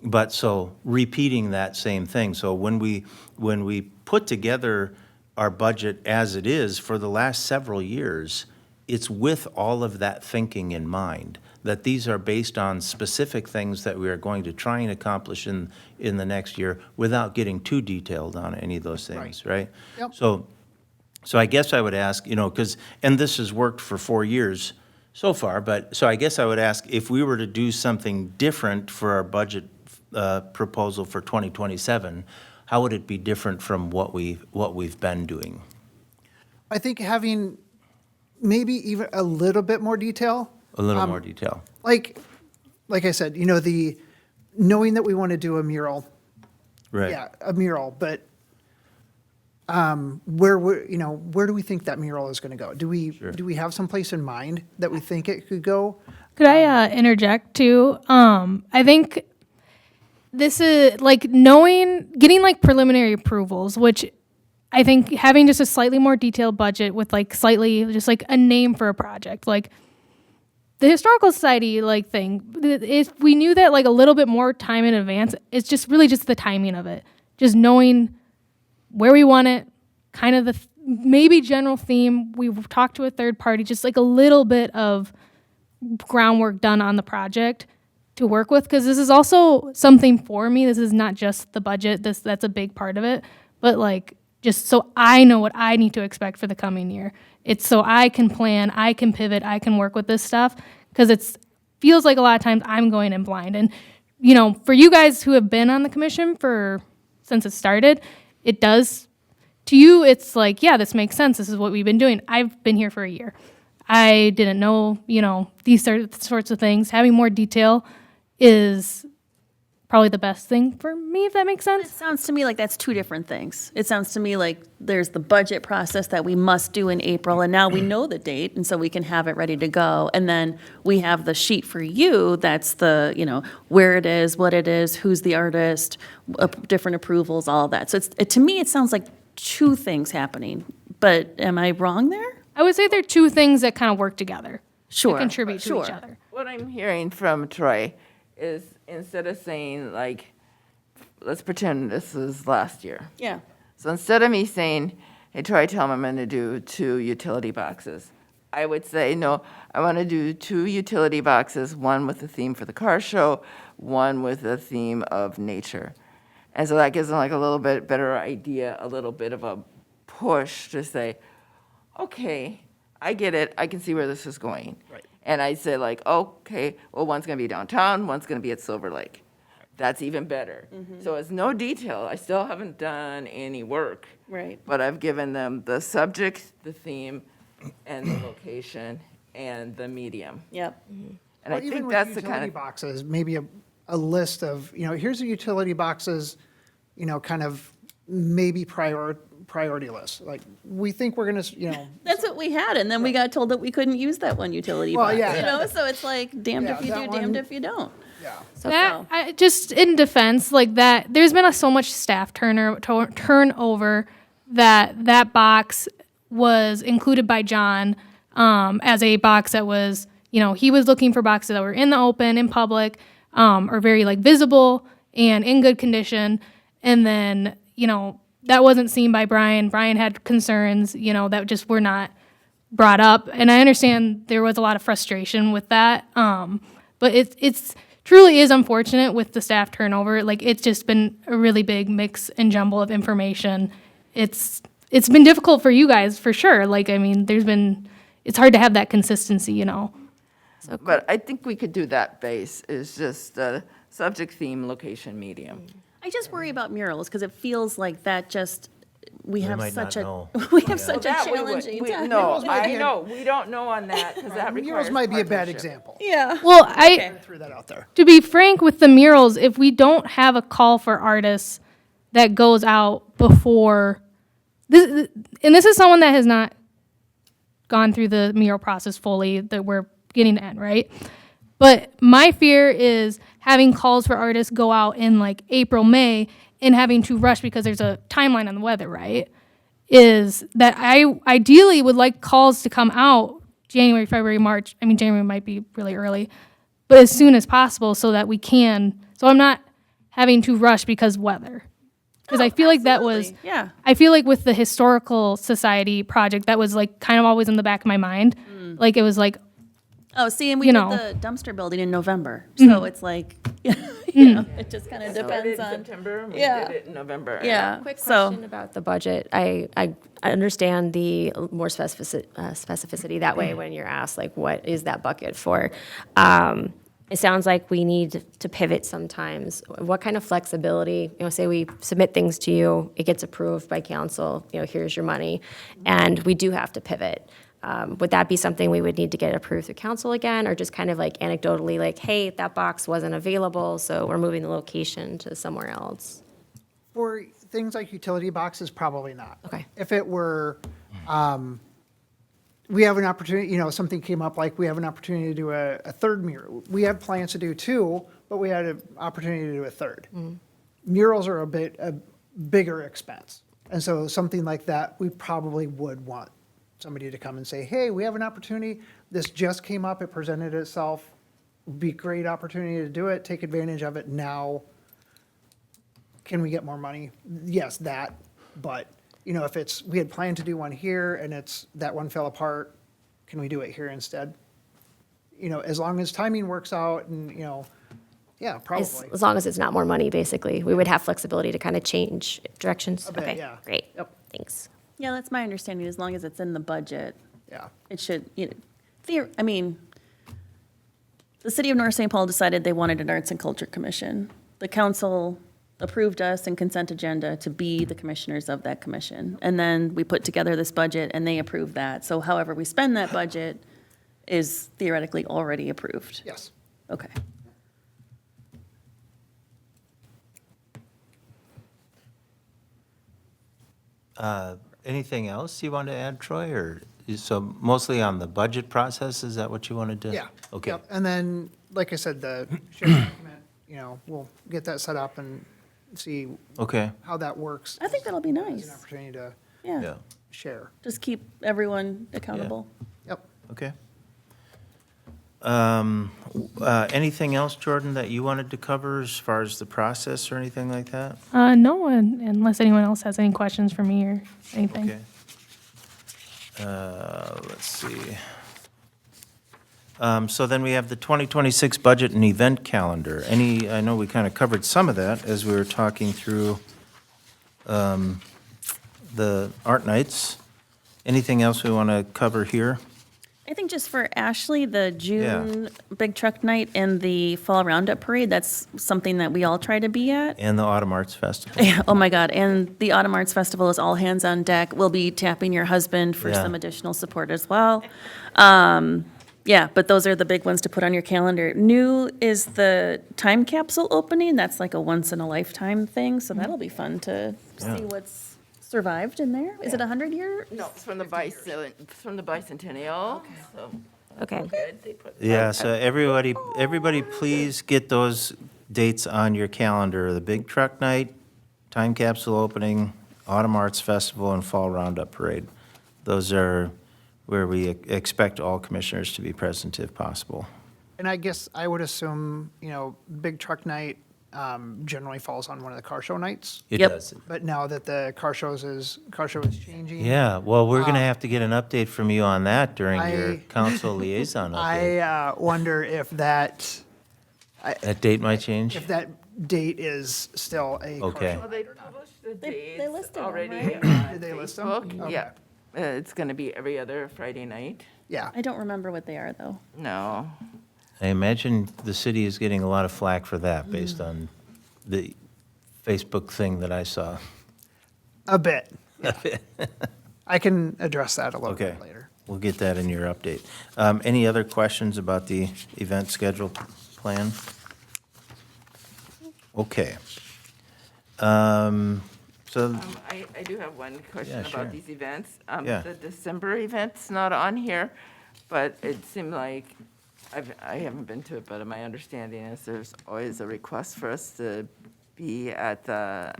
But so repeating that same thing. So when we put together our budget as it is for the last several years, it's with all of that thinking in mind, that these are based on specific things that we are going to try and accomplish in the next year without getting too detailed on any of those things, right? Yep. So I guess I would ask, you know, because, and this has worked for 4 years so far, but, so I guess I would ask if we were to do something different for our budget proposal for 2027, how would it be different from what we've been doing? I think having maybe even a little bit more detail. A little more detail. Like I said, you know, the knowing that we want to do a mural. Right. Yeah, a mural, but where do we think that mural is going to go? Do we have some place in mind that we think it could go? Could I interject too? I think this is like getting like preliminary approvals, which I think having just a slightly more detailed budget with like slightly just like a name for a project, like the Historical Society like thing, if we knew that like a little bit more time in advance, it's just really just the timing of it, just knowing where we want it, kind of the maybe general theme. We've talked to a third party, just like a little bit of groundwork done on the project to work with, because this is also something for me. This is not just the budget. That's a big part of it, but like just so I know what I need to expect for the coming year. It's so I can plan, I can pivot, I can work with this stuff, because it feels like a lot of times I'm going in blind. And you know, for you guys who have been on the commission since it started, it does to you. It's like, yeah, this makes sense. This is what we've been doing. I've been here for a year. I didn't know, you know, these sorts of things. Having more detail is probably the best thing for me, if that makes It sense. sounds to me like that's two different things. It sounds to me like there's the budget process that we must do in April, and now we know the date, and so we can have it ready to go. And then we have the sheet for you, that's the, you know, where it is, what it is, who's the artist, different approvals, all of that. So to me, it sounds like two things happening, but am I wrong there? I would say they're two things that kind of work together. Sure, To contribute to each sure. other. What I'm hearing from Troy is instead of saying like, let's pretend this is last year. Yeah. So instead of me saying, hey, Troy, tell me I'm going to do 2 utility boxes, I would say, no, I want to do 2 utility boxes, one with a theme for the car show, one with a theme of nature. And so that gives them like a little bit better idea, a little bit of a push to say, okay, I get it. I can see where this is going. Right. And I say like, okay, well, one's going to be downtown, one's going to be at Silver Lake. That's even better. So it's no detail. I still haven't done any work. Right. But I've given them the subject, the theme, and the location, and the medium. Yep. And I Or even think with that's the utility kind of, boxes, maybe a list of, here's the utility boxes, kind of maybe priority list. Like, we think we're going to, That's what we had, and then we got told that we couldn't use that one utility Well, box, yeah. So it's like damned if Yeah, you do, that damned one- if you don't. yeah. That, just in defense, like that, there's been so much staff turnover that box was included by John as a box that was, he was looking for boxes that were in the open, in public, or very like visible and in good condition. And then, that wasn't seen by Brian. Brian had concerns, that just were not brought up. And I understand there was a lot of frustration with that. But it's truly is unfortunate with the staff turnover. Like, it's just been a really big mix and jumble of information. It's been difficult for you guys, for sure. Like, I mean, it's hard to have that consistency, But I think we could do that base, is just subject, theme, location, medium. I just worry about murals because it feels like that just, we have might such not a, know. we have such a That we would- challenging time. No, might I be a- know, we don't know on that, because that requires Murals might be a bad partnership. example. Yeah. Well, I threw that out there. to be frank with the murals, if we don't have a call for artists that goes out before this, and this is someone that has not gone through the mural process fully that we're getting to end, right? But my fear is having calls for artists go out in like April, May, and having to rush because there's a timeline on the weather, right? Is that I ideally would like calls to come out January, February, March. I mean, January might be really early, but as soon as possible so that we can, so I'm not having to rush because weather. Because I feel like that was, Absolutely. Yeah. I feel like with the Historical Society project, that was like kind of always in the back of my mind. Like, it was like, Oh, see, and we You did know. the dumpster building in November, so it's like, it just kind of Started depends in on. September, we Yeah. did it in November. Yeah. Quick So, question about the budget. I understand the more specificity that way when you're asked, like, what is that bucket for? It sounds like we need to pivot sometimes. What kind of flexibility, say we submit things to you, it gets approved by council, here's your money, and we do have to pivot. Would that be something we would need to get approved through council again, or just kind of like anecdotally, like, hey, that box wasn't available, so we're moving the location to somewhere else? For things like utility boxes, probably not. Okay. If it were, we have an opportunity, something came up, like we have an opportunity to do a third mural. We have plans to do two, but we had an opportunity to do a third. Murals are a bigger expense. And so something like that, we probably would want somebody to come and say, hey, we have an opportunity. This just came up, it presented itself. Be a great opportunity to do it, take advantage of it now. Can we get more money? Yes, that, but, if we had planned to do one here and that one fell apart, can we do it here instead? As long as timing works out and, yeah, probably. As long as it's not more money, basically. We would have flexibility to kind of change directions. A bit, Okay, yeah. great. Yep. Thanks. yeah, that's my understanding, as long as it's in the budget, Yeah, it should, I mean, the city of North St. Paul decided they wanted an Arts and Culture Commission. The council approved us and consent agenda to be the commissioners of that commission. And then we put together this budget and they approved that. So however we spend that budget is theoretically already approved. yes. Okay. Anything else you want to add, Troy, or, so mostly on the budget process, is that what you wanted to? Yeah. Okay. Yep. And then, like I said, the shared document, we'll get that set up and see Okay, how that works. I think that'll be As an nice. opportunity to yeah, Yeah. share. Just keep everyone accountable. Yep. okay. Anything else, Jordan, that you wanted to cover as far as the process or anything like that? no, unless anyone else has any questions for me or anything. Okay. Let's see. So then we have the 2026 budget and event calendar. I know we kind of covered some of that as we were talking through the art nights. Anything else we want to cover here? I think just for Ashley, the June Big Truck Night and the Fall Roundup Parade, that's something that we all try to be at. And the Autumn Arts Festival. Yeah, oh my God, and the Autumn Arts Festival is all hands on deck. We'll be tapping your husband for Yeah. some additional support as well. Yeah, but those are the big ones to put on your calendar. New is the time capsule opening. That's like a once-in-a-lifetime thing, so that'll be fun to see what's survived in there. Is it a 100-year? No, it's from the bicentennial, so. Okay. Good, they put- Yeah, so everybody please get those dates on your calendar. The Big Truck Night, Time Capsule Opening, Autumn Arts Festival, and Fall Roundup Parade. Those are where we expect all commissioners to be present if possible. And I guess I would assume, Big Truck Night generally falls on one of the car show nights. It Yep. does. But now that the car show is changing. Yeah, well, we're going to have to get an update from you on that during your I- council liaison update. I wonder if that That date might change? date is still a car Okay. show. Well, they published the They dates listed them, already right? on Did they list them? Facebook. Okay. Yeah. It's going to be every other Friday night. Yeah. I don't remember what they are, though. No. I imagine the city is getting a lot of flack for that based on the Facebook thing that I saw. A bit. I can address that a little Okay. bit later. We'll get that in your update. Any other questions about the event schedule plan? Okay. So, I do have one question Yeah, sure. about these events. Yeah. The December event's not on here, but it seemed like, I haven't been to it, but my understanding is there's always a request for us to be at the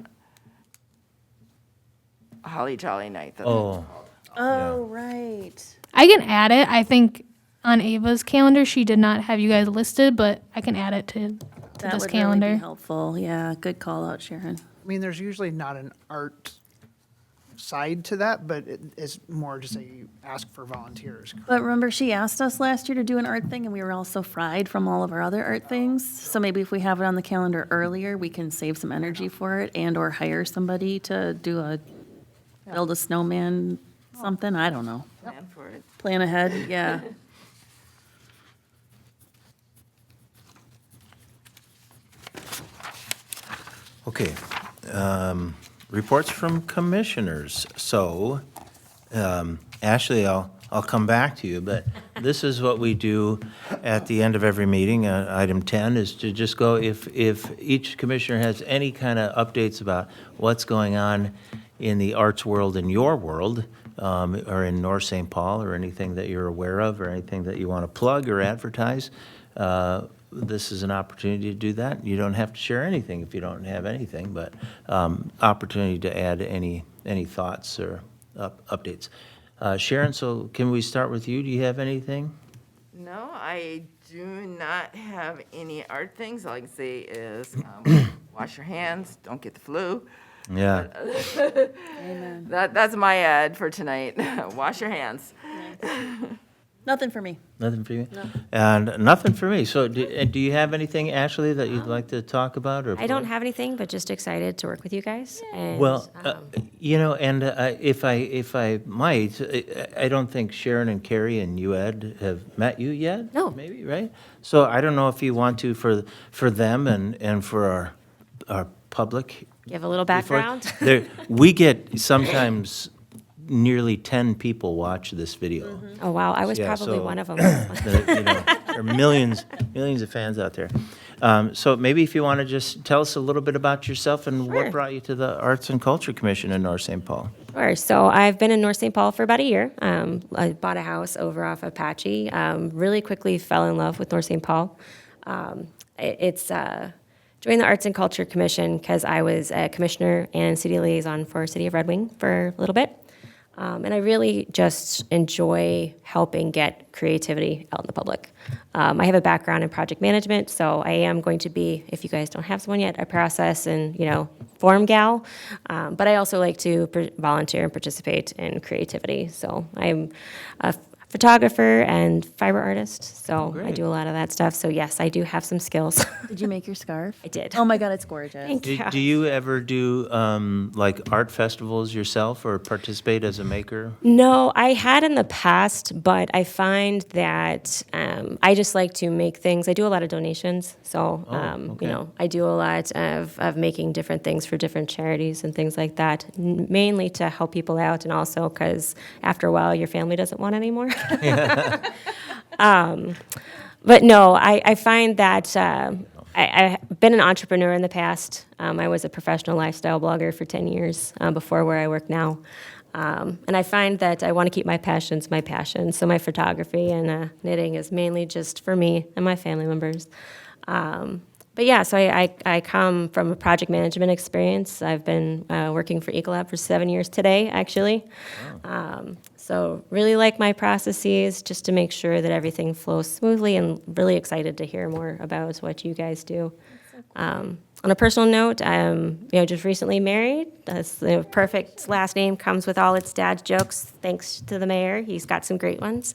Holly Jolly Night. that- oh, Oh, right. I can add it. I think on Ava's calendar, she did not have you guys listed, but I can add it to That this would really calendar. be helpful. Yeah, good call out, Sharon. I mean, there's usually not an art side to that, but it's more just a ask for volunteers. But remember, she asked us last year to do an art thing, and we were all so fried from all of our other art things. So maybe if we have it on the calendar earlier, we can save some energy for it and/or hire somebody to build a snowman, something, I don't know. Plan for it. Plan ahead, yeah. okay. Reports from commissioners. So, Ashley, I'll come back to you, but this is what we do at the end of every meeting. Item 10 is to just go, if each commissioner has any kind of updates about what's going on in the arts world, in your world, or in North St. Paul, or anything that you're aware of, or anything that you want to plug or advertise, this is an opportunity to do that. You don't have to share anything if you don't have anything, but opportunity to add any thoughts or updates. Sharon, so can we start with you? Do you have anything? No, I do not have any art things. All I can say is wash your hands, don't get the flu. Yeah. Amen. That's my ad for tonight. Wash your hands. Nothing for me. Nothing for you? And nothing for me. So do you have anything, Ashley, that you'd like to talk about? Or I don't have anything, but just excited to work with you guys. And, Well, and if I might, I don't think Sharon and Carrie and you, Ed, have met you yet? No. Maybe, right? So I don't know if you want to, for them and for our public. give a little before- background. We get sometimes nearly 10 people watch this video. Oh, wow. I was Yeah, probably so- one of them. There are millions of fans out there. So maybe if you want to just tell us a little bit about yourself and Sure. what brought you to the Arts and Culture Commission in North St. Paul. Sure. So I've been in North St. Paul for about a year. I bought a house over off Apache. Really quickly fell in love with North St. Paul. Joined the Arts and Culture Commission because I was a commissioner and city liaison for City of Red Wing for a little bit. And I really just enjoy helping get creativity out in the public. I have a background in project management, so I am going to be, if you guys don't have someone yet, a process and, form gal. But I also like to volunteer and participate in creativity. So I'm a photographer and fiber artist, so I great. do a lot of that stuff. So yes, I do have some skills. Did you make your scarf? I did. Oh my God, it's gorgeous. Thank you. Do you ever do like art festivals yourself or participate as a maker? No, I had in the past, but I find that I just like to make things. I do a lot of donations, so okay. I do a lot of making different things for different charities and things like that, mainly to help people out, and also because after a while your family doesn't want anymore. But no, I find that I've been an entrepreneur in the past. I was a professional lifestyle blogger for 10 years before where I work now. And I find that I want to keep my passions my passion. So my photography and knitting is mainly just for me and my family members. But yeah, so I come from a project management experience. I've been working for Ecolab for 7 years today, actually. So really like my processes, just to make sure that everything flows smoothly, and really excited to hear more about what you guys do. On a personal note, I'm just recently married. That's the perfect last name, comes with all its dad jokes, thanks to the mayor. He's got some great ones.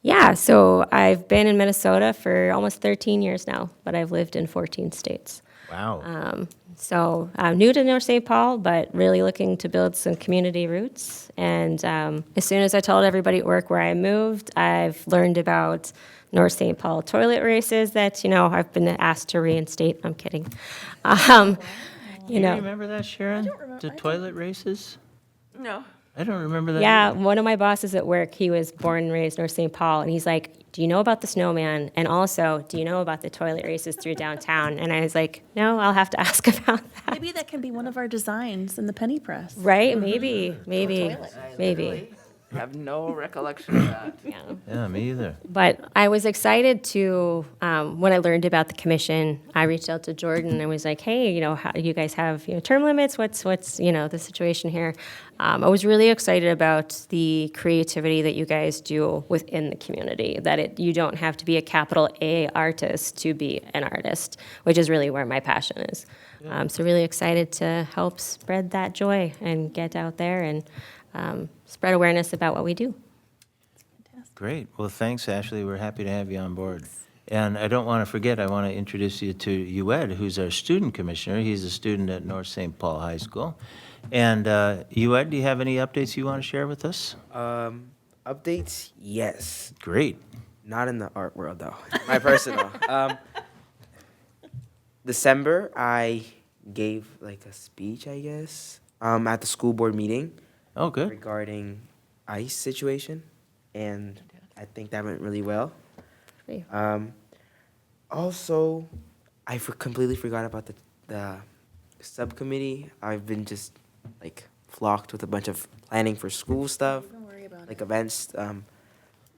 Yeah, so I've been in Minnesota for almost 13 years now, but I've lived in 14 states. Wow. So I'm new to North St. Paul, but really looking to build some community roots. And as soon as I told everybody at work where I moved, I've learned about North St. Paul toilet races that, I've been asked to reinstate. I'm kidding. Do you remember that, Sharon? The toilet races? No. I don't remember that. Yeah, either. one of my bosses at work, he was born and raised North St. Paul, and he's like, do you know about the snowman? And also, do you know about the toilet races through downtown? And I was like, no, I'll have to ask about that. Maybe that can be one of our designs in the penny press. Right? Maybe. I have no recollection of that. Yeah. Yeah, me either. But I was excited to, when I learned about the commission, I reached out to Jordan and I was like, hey, how do you guys have, term limits? What's the situation here? I was really excited about the creativity that you guys do within the community, that you don't have to be a capital A artist to be an artist, which is really where my passion is. So really excited to help spread that joy and get out there and spread awareness about what we do. Great. Well, thanks, Ashley. We're happy to have you on board. And I don't want to forget, I want to introduce you to Ued, who's our student commissioner. He's a student at North St. Paul High School. And Ued, do you have any updates you want to share with us? Updates? Yes. Great. Not in the art world, though. My personal. December, I gave like a speech, I guess, at the school board meeting Oh, good. regarding ICE situation, and I think that went really well. Great. Also, completely forgot about the subcommittee. I've been just like flocked with a bunch of planning for school stuff, Don't worry about like events.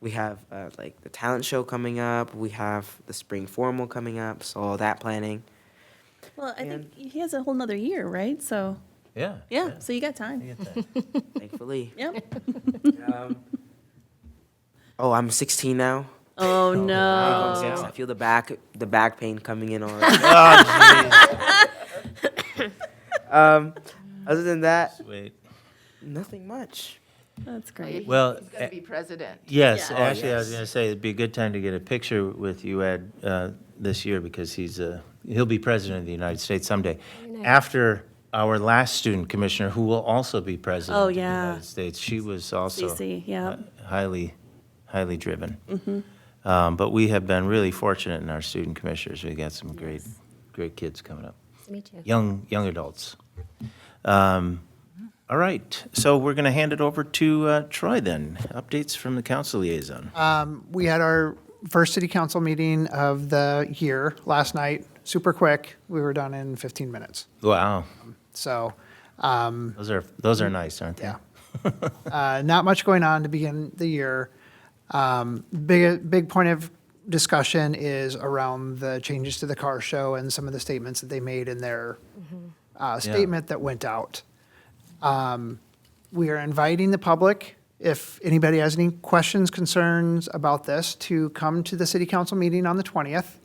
We have like the talent show coming up. We have the spring formal coming up. So all that planning. Well, I think he has a whole nother year, right? So, Yeah. yeah, so you got time. I get that. Thankfully. Yep. Oh, I'm 16 now. Oh, no. I feel the back pain coming in already. Oh, Other than that, Sweet. nothing much. That's great. Well, He's going to be president. yes, Yeah. actually, I was yes. going to say, it'd be a good time to get a picture with Ued this year, because he'll be president of the United States someday. After our last student commissioner, who will also be president Oh, of the yeah. United States, she was also Cece, yeah. highly driven. But we have been really fortunate in our student commissioners. We got some great kids coming up, Nice to meet you. young adults. All right, so we're going to hand it over to Troy then. Updates from the council liaison. We had our first city council meeting of the year last night, super quick. We were done in 15 minutes. Wow, So, those are nice, aren't they? yeah. Not much going on to begin the year. Big point of discussion is around the changes to the car show and some of the statements that they made in their statement that went out. We are inviting the public, if anybody has any questions, concerns about this, to come to the city council meeting on the 20th,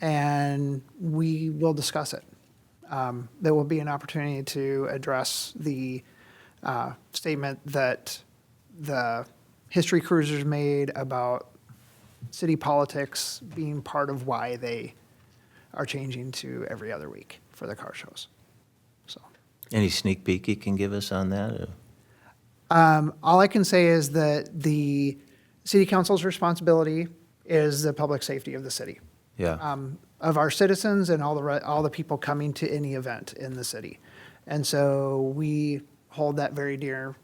and we will discuss it. There will be an opportunity to address the statement that the history cruisers made about city politics being part of why they are changing to every other week for the car shows. So, Any sneak peek you can give us on that? all I can say is that the city council's responsibility is the public safety of the city, Yeah, of our citizens and all the people coming to any event in the city. And so we hold that very dear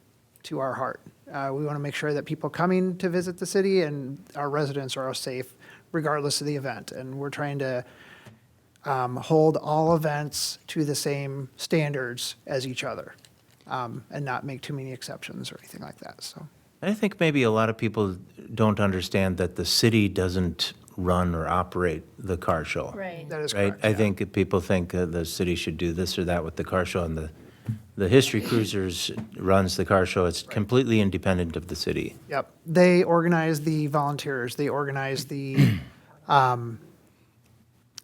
to our heart. We want to make sure that people coming to visit the city and our residents are safe regardless of the event. And we're trying to hold all events to the same standards as each other, and not make too many exceptions or anything like that, so. I think maybe a lot of people don't understand that the city doesn't run or operate the car show. Right. That is Right? correct. I yeah. think if people think the city should do this or that with the car show, and the History Cruisers runs the car show, it's completely independent of the city. Yep. They organize the volunteers. They organize the,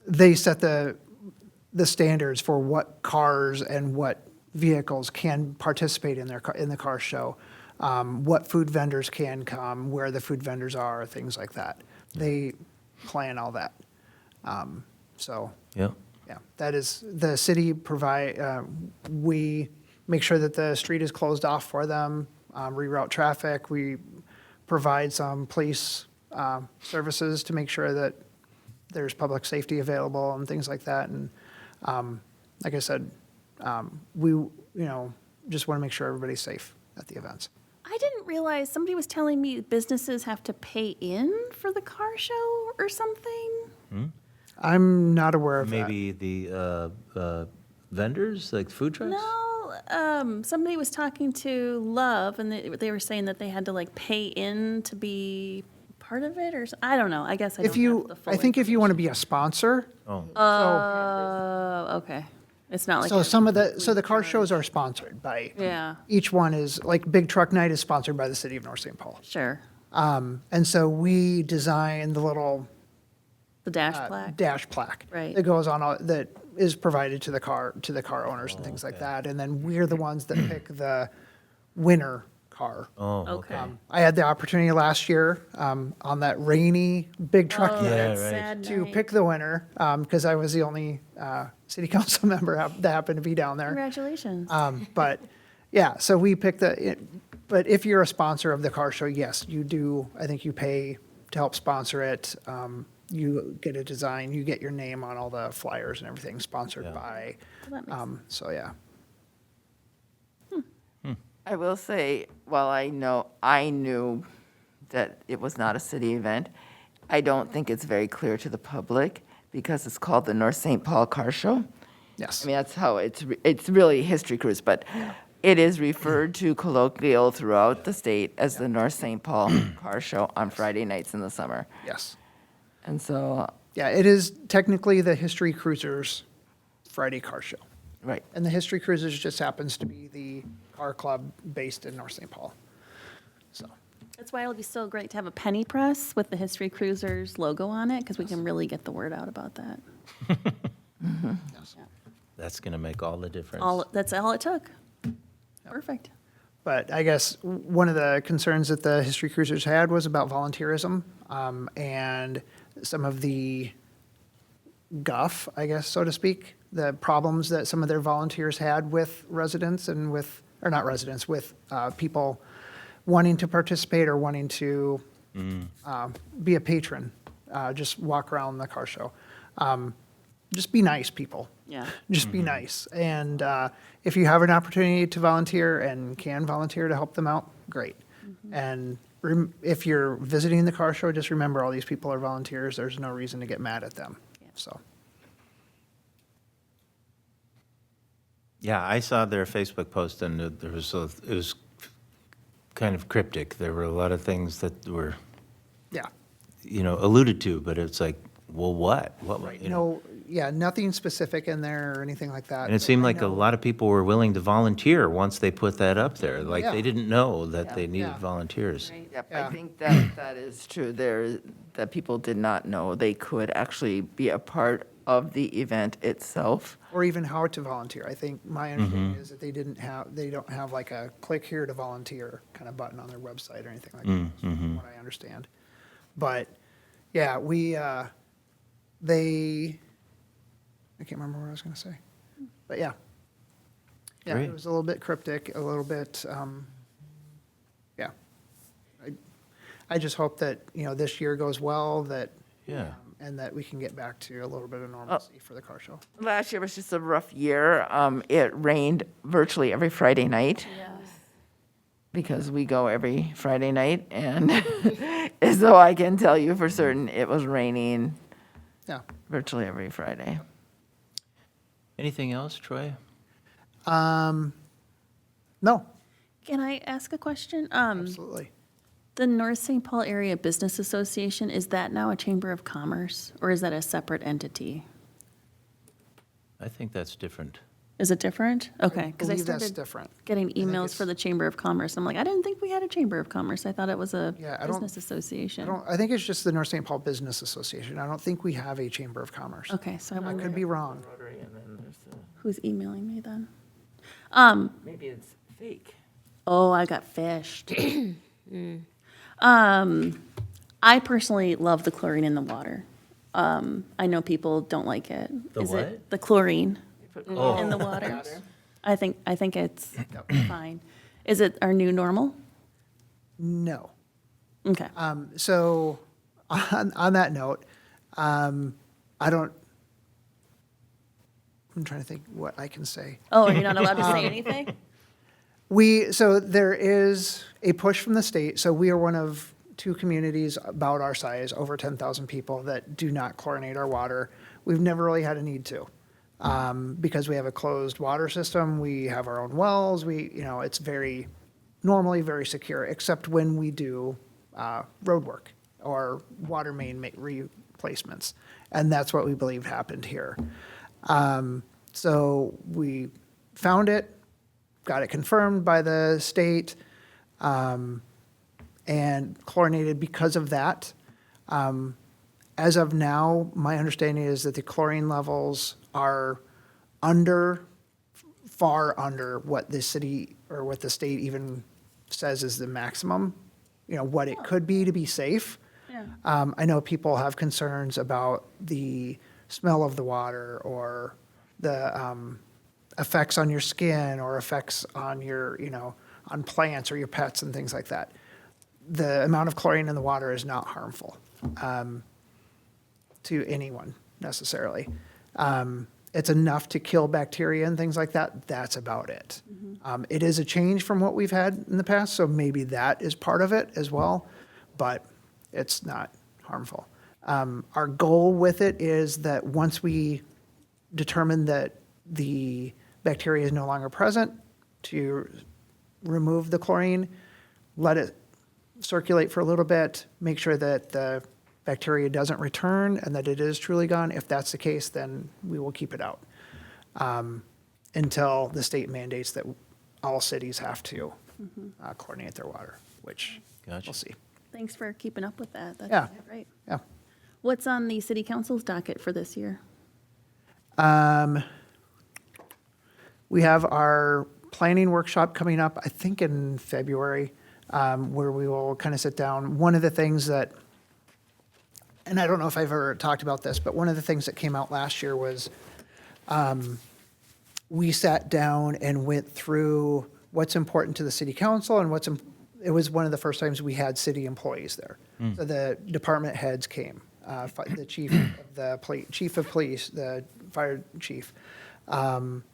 they set the standards for what cars and what vehicles can participate in in the car show. What food vendors can come, where the food vendors are, things like that. They plan all that. So, Yeah. yeah, that is, the city we make sure that the street is closed off for them, reroute traffic. We provide some police services to make sure that there's public safety available and things like that. And like I said, we, just want to make sure everybody's safe at the events. I didn't realize, somebody was telling me businesses have to pay in for the car show or something. I'm not aware of that. Maybe the vendors, like food trucks? No, somebody was talking to Love, and they were saying that they had to like pay in to be part of it, or I don't know. I guess I don't If you, have the full I think if you want to be a sponsor, Oh, okay. It's not like so so the car shows are sponsored by, yeah, each one is, like Big Truck Night is sponsored by the city of North St. Paul. sure. And so we design the little The dash plaque. dash plaque. Right. That goes on, that is provided to the car owners and things like that. And then we're the ones that pick the winner car. oh, Okay. okay. I had the opportunity last year, on that rainy big truck Oh, night that right. sad to night. pick the winner, because I was the only city council member that happened to be down there. Congratulations. But, yeah, so we picked but if you're a sponsor of the car show, yes, you do, I think you pay to help sponsor it. You get a design, you get your name on all the flyers and everything sponsored Yeah. by, Well, that makes so, yeah. I will say, while I knew that it was not a city event, I don't think it's very clear to the public because it's called the North St. Paul Car Show. Yes. I mean, that's how it's really a history cruise, but it is referred to colloquial throughout the state as the North St. Paul Car Show on Friday nights in the summer. Yes. And so, Yeah, it is technically the History Cruisers Friday Car Show. right. And the History Cruisers just happens to be the car club based in North St. Paul. So, That's why it'll be so great to have a penny press with the History Cruisers logo on it, because we can really get the word out about that. That's going to make all the difference. That's all it took. Perfect. but I guess one of the concerns that the History Cruisers had was about volunteerism, and some of the guff, I guess, so to speak, the problems that some of their volunteers had with residents and with, or not residents, with people wanting to participate or wanting to be a patron, just walk around the car show. Just be nice, people. Yeah. Just be nice. And if you have an opportunity to volunteer and can volunteer to help them out, great. And if you're visiting the car show, just remember all these people are volunteers. There's no reason to get mad at them. So, Yeah, I saw their Facebook post, and it was kind of cryptic. There were a lot of things that were, yeah. alluded to, but it's like, well, what? What? No, yeah, nothing specific in there or anything like that. And it seemed I like a know- lot of people were willing to volunteer once they put that up there. Like, Yeah. they didn't know that they needed Yeah. volunteers. Yep, Yeah. I think that is true. That people did not know they could actually be a part of the event itself. Or even how to volunteer. I think my understanding is that they don't have like a click here to volunteer kind of button on their website or anything like that, from what I understand. But, yeah, I can't remember what I was going to say. But, yeah. Yeah, Great. it was a little bit cryptic, a little bit, yeah. I just hope that, this year goes well, that, Yeah. and that we can get back to a little bit of normalcy for the car show. Last year was just a rough year. It rained virtually every Friday night. because we go every Friday night, and so I can tell you for certain, it was raining Yeah. virtually every Friday. Anything else, Troy? No, Can I ask a question? absolutely. The North St. Paul Area Business Association, is that now a chamber of commerce, or is that a separate entity? I think that's different. Is it different? Okay, because I Believe that's started different. getting think emails it's- for the Chamber of Commerce. I'm like, I didn't think we had a Chamber of Commerce. I thought it was a Yeah, I don't- business association. I think it's just the North St. Paul Business Association. I don't think we have a Chamber of Commerce. Okay, so I I wonder could be wrong. Rotary, and then there's the, who's emailing me then. maybe it's fake. Oh, I got fished. I personally love the chlorine in the water. I know people don't like it. The Is what? it the chlorine Oh. in the water? I think it's fine. Is it our new normal? No. Okay. So on that note, I'm trying to think what I can say. Oh, are you not allowed to say anything? So there is a push from the state. So we are one of 2 communities about our size, over 10,000 people, that do not chlorinate our water. We've never really had a need to, because we have a closed water system. We have our own wells. It's normally very secure, except when we do road work or water main replacements. And that's what we believe happened here. So we found it, got it confirmed by the state, and chlorinated because of that. As of now, my understanding is that the chlorine levels are far under what the city or what the state even says is the maximum, what it could be to be safe. Yeah. I know people have concerns about the smell of the water or the effects on your skin or effects on your, on plants or your pets and things like that. The amount of chlorine in the water is not harmful to anyone necessarily. It's enough to kill bacteria and things like that. That's about it. It is a change from what we've had in the past, so maybe that is part of it as well, but it's not harmful. Our goal with it is that once we determine that the bacteria is no longer present, to remove the chlorine, let it circulate for a little bit, make sure that the bacteria doesn't return and that it is truly gone. If that's the case, then we will keep it out until the state mandates that all cities have to chlorinate their water, which Gotcha. we'll see. Thanks for keeping up with that. That's Yeah. right. Yeah. What's on the city council's docket for this year? We have our planning workshop coming up, I think in February, where we will kind of sit down. One of the things that, and I don't know if I've ever talked about this, but one of the things that came out last year was we sat down and went through what's important to the city council and it was one of the first times we had city employees there. So the department heads came, the chief of police, the fire chief,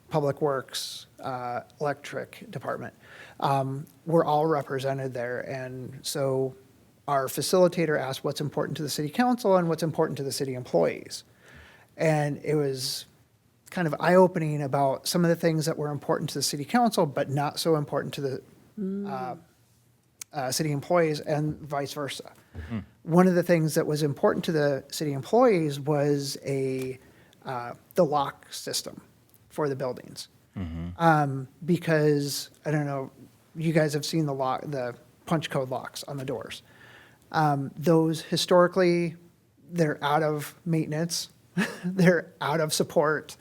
public works, electric department. We're all represented there. And so our facilitator asked what's important to the city council and what's important to the city employees. And it was kind of eye-opening about some of the things that were important to the city council, but not so important to the city employees and vice versa. One of the things that was important to the city employees was the lock system for the buildings. Because, I don't know, you guys have seen the punch code locks on the doors. Those historically, they're out of maintenance, they're out of support,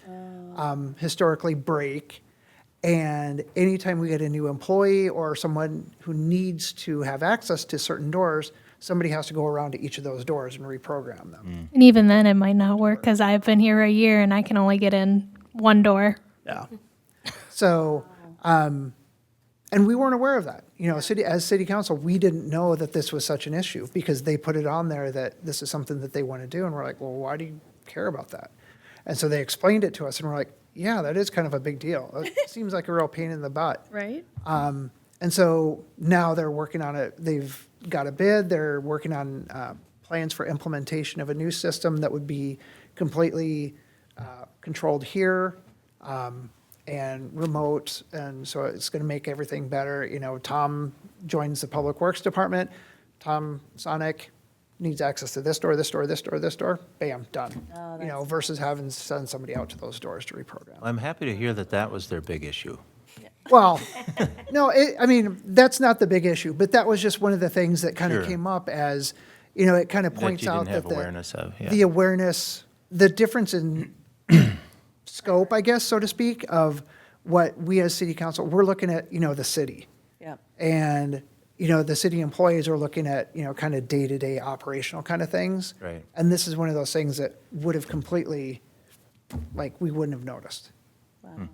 historically break. And anytime we get a new employee or someone who needs to have access to certain doors, somebody has to go around to each of those doors and reprogram them. And even then, it might not work because I've been here a year and I can only get in one door. Yeah. So, and we weren't aware of that. As city council, we didn't know that this was such an issue because they put it on there that this is something that they want to do. And we're like, well, why do you care about that? And so they explained it to us and we're like, yeah, that is kind of a big deal. It seems like a real pain in the butt. Right? And so now they're working on it, they've got a bid, they're working on plans for implementation of a new system that would be completely controlled here and remote, and so it's going to make everything better. You know, Tom joins the Public Works Department, Tom Sonic needs access to this door, this door, this door, this door, bam, done. You know, versus having to send somebody out to those doors to reprogram. I'm happy to hear that that was their big issue. Well, no, I mean, that's not the big issue, but that was just one of the things that kind of Sure. came up as, you know, it kind of That points you out didn't have that awareness of, yeah. the awareness, the difference in scope, I guess, so to speak, of what we as city council, we're looking at, you know, the city. Yeah. And, you know, the city employees are looking at, you know, kind of day-to-day operational kind of things. Right. And this is one of those things that would have completely, like, we wouldn't have noticed. Wow.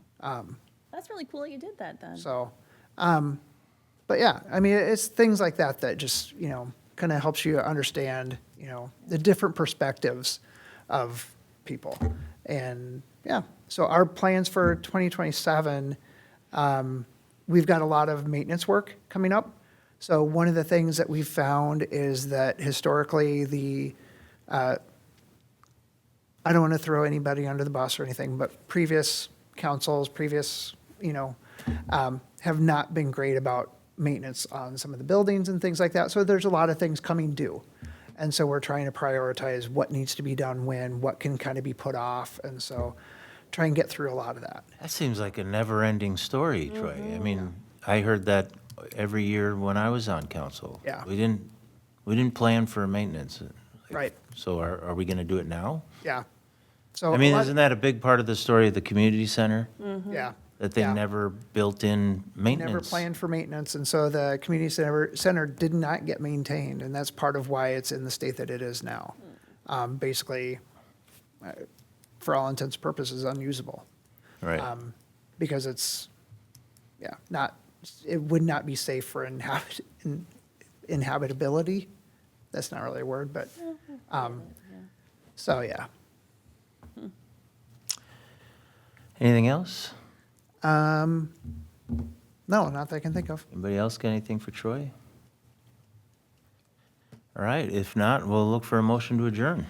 That's really cool that you did that then. So, but yeah, I mean, it's things like that that just, you know, kind of helps you understand, you know, the different perspectives of people. And yeah, so our plans for 2027, we've got a lot of maintenance work coming up. So one of the things that we've found is that historically I don't want to throw anybody under the bus or anything, but previous councils, you know, have not been great about maintenance on some of the buildings and things like that. So there's a lot of things coming due. And so we're trying to prioritize what needs to be done when, what can kind of be put off. And so try and get through a lot of that. That seems like a never-ending story, Troy. I mean, I heard that every year when I was on council. Yeah. We didn't plan for maintenance. Right. So are we going to do it now? Yeah. So I mean, a lot- isn't that a big part of the story of the community center? Yeah. That they Yeah. never built in maintenance? Never planned for maintenance, and so the community center did not get maintained, and that's part of why it's in the state that it is now. Basically, for all intents and purposes, unusable, Right. because it's, yeah, it would not be safe for inhabitability. That's not really a word, but, so, yeah. Anything else? No, not that I can think of. Anybody else got anything for Troy? All right, if not, we'll look for a motion to adjourn.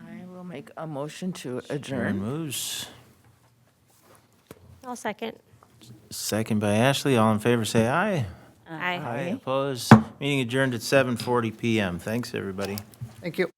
I will make a motion to Aaron adjourn. moves. I'll second. Second by Ashley. All in favor, say aye. Aye. Opposed? Meeting adjourned at 7:40 PM. Thanks, everybody. Thank you.